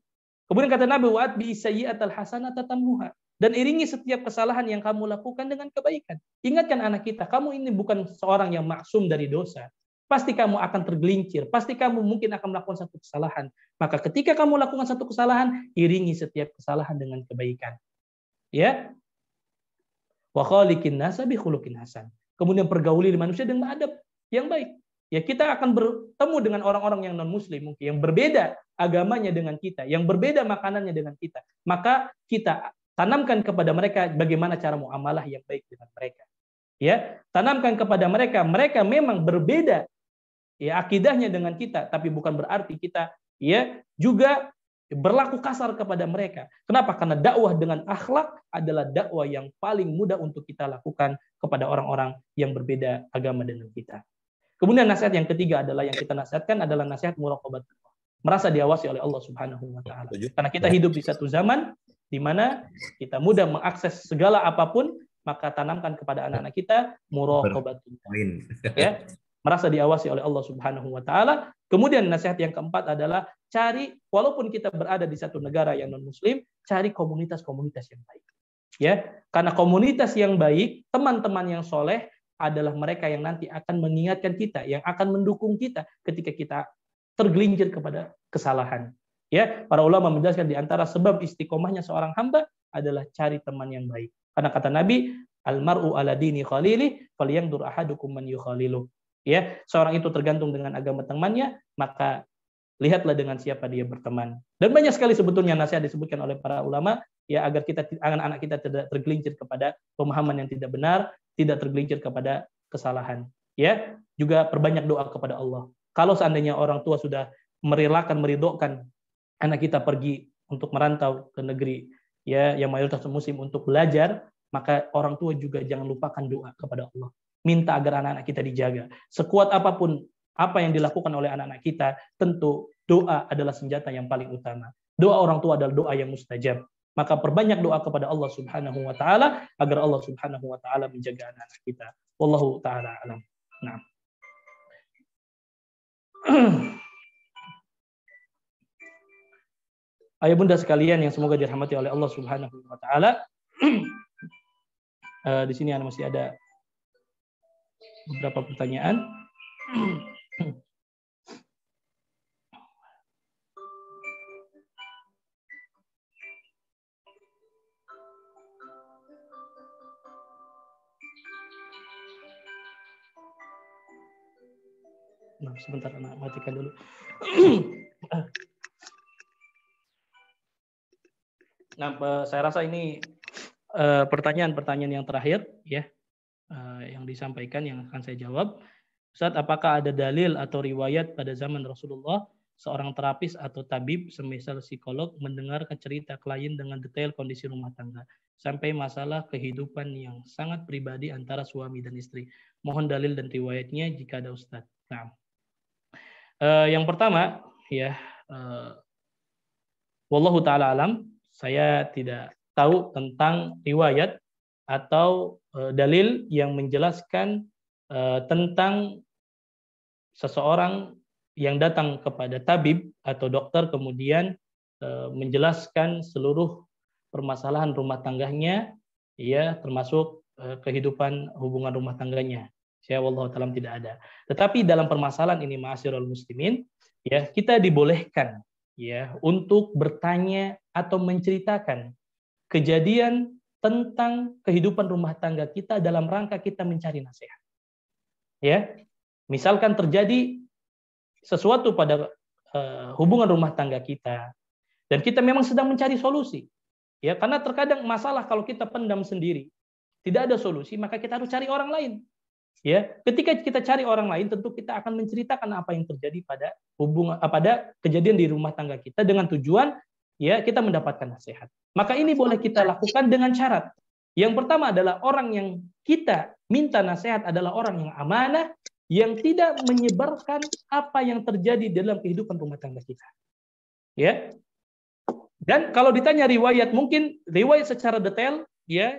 Kemudian kata Nabi, wa'at bi sayyi'atal hasanata tamhuha, dan iringi setiap kesalahan yang kamu lakukan dengan kebaikan. Ingatkan anak kita, kamu ini bukan seorang yang maksum dari dosa. Pasti kamu akan tergelincir, pasti kamu mungkin akan melakukan satu kesalahan. Maka ketika kamu lakukan satu kesalahan, iringi setiap kesalahan dengan kebaikan. Ya. Wa khaliqin nasa bi khuluqin hasan. Kemudian pergauli manusia dengan adab yang baik. Ya, kita akan bertemu dengan orang-orang yang non-muslim mungkin, yang berbeda agamanya dengan kita, yang berbeda makanannya dengan kita. Maka kita tanamkan kepada mereka bagaimana cara muamalah yang baik dengan mereka. Ya, tanamkan kepada mereka, mereka memang berbeda ya akidahnya dengan kita, tapi bukan berarti kita ya juga berlaku kasar kepada mereka. Kenapa? Karena dakwah dengan akhlak adalah dakwah yang paling mudah untuk kita lakukan kepada orang-orang yang berbeda agama dengan kita. Kemudian nasihat yang ketiga adalah yang kita nasihatkan adalah nasihat muraqabat. Merasa diawasi oleh Allah Subhanahu wa taala. Karena kita hidup di satu zaman di mana kita mudah mengakses segala apapun, maka tanamkan kepada anak-anak kita muraqabat. Ya, merasa diawasi oleh Allah Subhanahu wa taala. Kemudian nasihat yang keempat adalah cari, walaupun kita berada di satu negara yang non muslim, cari komunitas-komunitas yang baik. Ya, karena komunitas yang baik, teman-teman yang soleh adalah mereka yang nanti akan mengingatkan kita, yang akan mendukung kita ketika kita tergelincir kepada kesalahan. Ya, para ulama menjelaskan di antara sebab istiqomahnya seorang hamba adalah cari teman yang baik. Karena kata Nabi, almar'u ala dini khalili falyanzur ahadukum man yukhalilu. Ya, seorang itu tergantung dengan agama temannya, maka lihatlah dengan siapa dia berteman. Dan banyak sekali sebetulnya nasihat disebutkan oleh para ulama ya agar kita anak-anak kita tidak tergelincir kepada pemahaman yang tidak benar, tidak tergelincir kepada kesalahan. Ya, juga perbanyak doa kepada Allah. Kalau seandainya orang tua sudah meridokkan anak kita pergi untuk merantau ke negeri ya yang mayoritas muslim untuk belajar, maka orang tua juga jangan lupakan doa kepada Allah. Minta agar anak-anak kita dijaga. Sekuat apapun apa yang dilakukan oleh anak-anak kita, tentu doa adalah senjata yang paling utama. Doa orang tua adalah doa yang mustajab. Maka perbanyak doa kepada Allah Subhanahu wa taala agar Allah Subhanahu wa taala menjaga anak-anak kita. Wallahu taala alam. Nah. Ayah bunda sekalian yang semoga dirahmati oleh Allah Subhanahu wa taala. Di sini masih ada beberapa pertanyaan. Nah, sebentar, matikan dulu. Nah, saya rasa ini pertanyaan-pertanyaan yang terakhir ya, yang disampaikan yang akan saya jawab. Ustaz, apakah ada dalil atau riwayat pada zaman Rasulullah seorang terapis atau tabib, semisal psikolog, mendengar cerita klien dengan detail kondisi rumah tangga sampai masalah kehidupan yang sangat pribadi antara suami dan istri? Mohon dalil dan riwayatnya jika ada, Ustaz. Nah, yang pertama ya, wallahu taala alam, saya tidak tahu tentang riwayat atau dalil yang menjelaskan tentang seseorang yang datang kepada tabib atau dokter kemudian menjelaskan seluruh permasalahan rumah tangganya ya termasuk kehidupan hubungan rumah tangganya. Saya wallahu taala tidak ada. Tetapi dalam permasalahan ini ma'asyiral muslimin, ya kita dibolehkan ya untuk bertanya atau menceritakan kejadian tentang kehidupan rumah tangga kita dalam rangka kita mencari nasihat. Ya, misalkan terjadi sesuatu pada hubungan rumah tangga kita dan kita memang sedang mencari solusi. Ya, karena terkadang masalah kalau kita pendam sendiri, tidak ada solusi, maka kita harus cari orang lain. Ya, ketika kita cari orang lain, tentu kita akan menceritakan apa yang terjadi pada kejadian di rumah tangga kita dengan tujuan ya kita mendapatkan nasihat. Maka ini boleh kita lakukan dengan syarat. Yang pertama adalah orang yang kita minta nasihat adalah orang yang amanah, yang tidak menyebarkan apa yang terjadi dalam kehidupan rumah tangga kita. Ya. Dan kalau ditanya riwayat, mungkin riwayat secara detail ya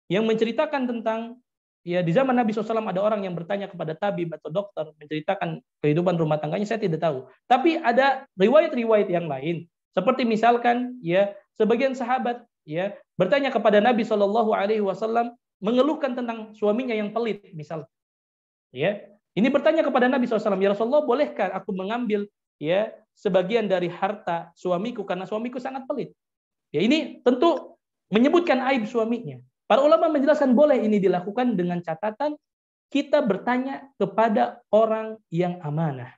yang menceritakan tentang ya di zaman Nabi SAW ada orang yang bertanya kepada tabib atau dokter menceritakan kehidupan rumah tangganya, saya tidak tahu. Tapi ada riwayat-riwayat yang lain. Seperti misalkan ya sebagian sahabat ya bertanya kepada Nabi SAW mengeluhkan tentang suaminya yang pelit misal. Ya, ini bertanya kepada Nabi SAW, ya Rasulullah, bolehkah aku mengambil ya sebagian dari harta suamiku karena suamiku sangat pelit? Ya ini tentu menyebutkan aib suaminya. Para ulama menjelaskan boleh ini dilakukan dengan catatan kita bertanya kepada orang yang amanah.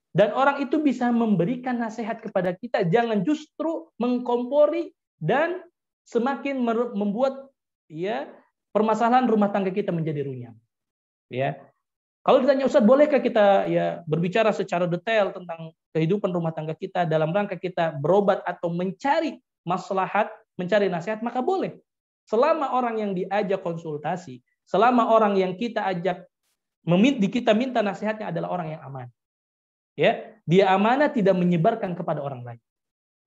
Dan orang itu bisa memberikan nasihat kepada kita, jangan justru mengkompori dan semakin membuat ya permasalahan rumah tangga kita menjadi runyam. Ya. Kalau ditanya Ustaz, bolehkah kita ya berbicara secara detail tentang kehidupan rumah tangga kita dalam rangka kita berobat atau mencari maslahat, mencari nasihat, maka boleh. Selama orang yang diajak konsultasi, selama orang yang kita ajak kita minta nasihatnya adalah orang yang aman. Ya, dia amanah, tidak menyebarkan kepada orang lain.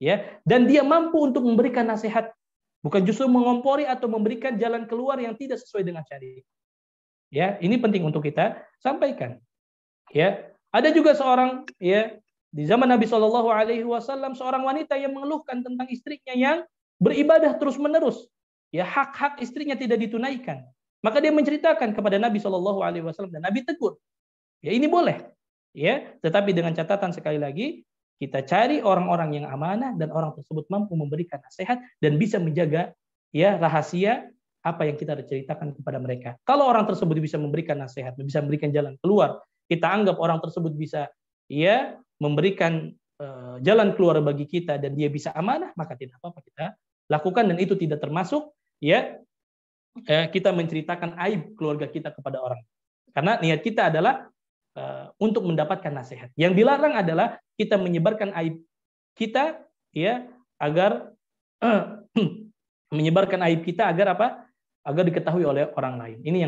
Ya, dan dia mampu untuk memberikan nasihat, bukan justru mengompori atau memberikan jalan keluar yang tidak sesuai dengan syariat. Ya, ini penting untuk kita sampaikan. Ya, ada juga seorang ya di zaman Nabi SAW seorang wanita yang mengeluhkan tentang istrinya yang beribadah terus-menerus. Ya, hak-hak istrinya tidak ditunaikan. Maka dia menceritakan kepada Nabi SAW dan Nabi tegur. Ya, ini boleh. Ya, tetapi dengan catatan sekali lagi kita cari orang-orang yang amanah dan orang tersebut mampu memberikan nasihat dan bisa menjaga ya rahasia apa yang kita ceritakan kepada mereka. Kalau orang tersebut bisa memberikan nasihat, bisa memberikan jalan keluar, kita anggap orang tersebut bisa ya memberikan jalan keluar bagi kita dan dia bisa amanah, maka tidak apa-apa kita lakukan, dan itu tidak termasuk ya kita menceritakan aib keluarga kita kepada orang. Karena niat kita adalah untuk mendapatkan nasihat. Yang dilarang adalah kita menyebarkan aib kita ya agar menyebarkan aib kita agar apa? Agar diketahui oleh orang lain. Ini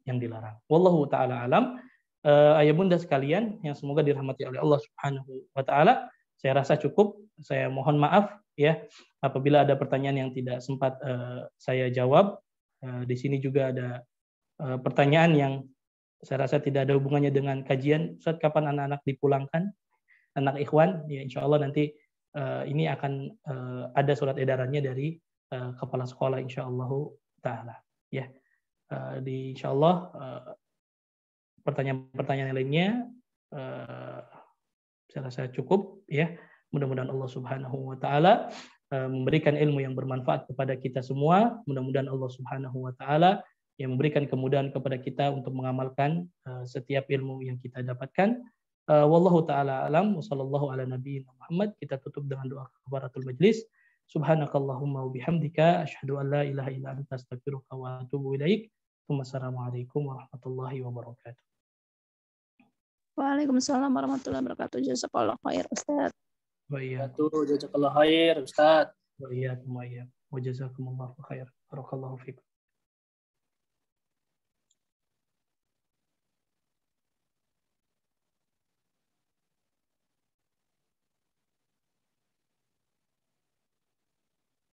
yang dilarang. Wallahu taala alam. Ayah bunda sekalian yang semoga dirahmati oleh Allah Subhanahu wa taala, saya rasa cukup. Saya mohon maaf ya apabila ada pertanyaan yang tidak sempat saya jawab. Di sini juga ada pertanyaan yang saya rasa tidak ada hubungannya dengan kajian. Ustaz, kapan anak-anak dipulangkan? Anak ikhwan, ya insya Allah nanti ini akan ada surat edarannya dari kepala sekolah insya Allah ta'ala. Ya, insya Allah pertanyaan-pertanyaan lainnya saya rasa cukup. Ya, mudah-mudahan Allah Subhanahu wa ta'ala memberikan ilmu yang bermanfaat kepada kita semua. Mudah-mudahan Allah Subhanahu wa ta'ala yang memberikan kemudahan kepada kita untuk mengamalkan setiap ilmu yang kita dapatkan. Wallahu taala alam wa sallallahu ala nabiyina Muhammad. Kita tutup dengan doa kafaratul majlis. Subhanakallahumma wa bihamdika asyhadu an la ilaha illa anta astaghfiruka wa atubu ilaik. Wassalamualaikum warahmatullahi wabarakatuh. Waalaikumsalam warahmatullahi wabarakatuh. Jazakallahu khair Ustaz. Wa iyyakum. Jazakallahu khair Ustaz. Wa iyyakum wa iyyakum. Wa jazakumullahu khair. Barakallahu fikum.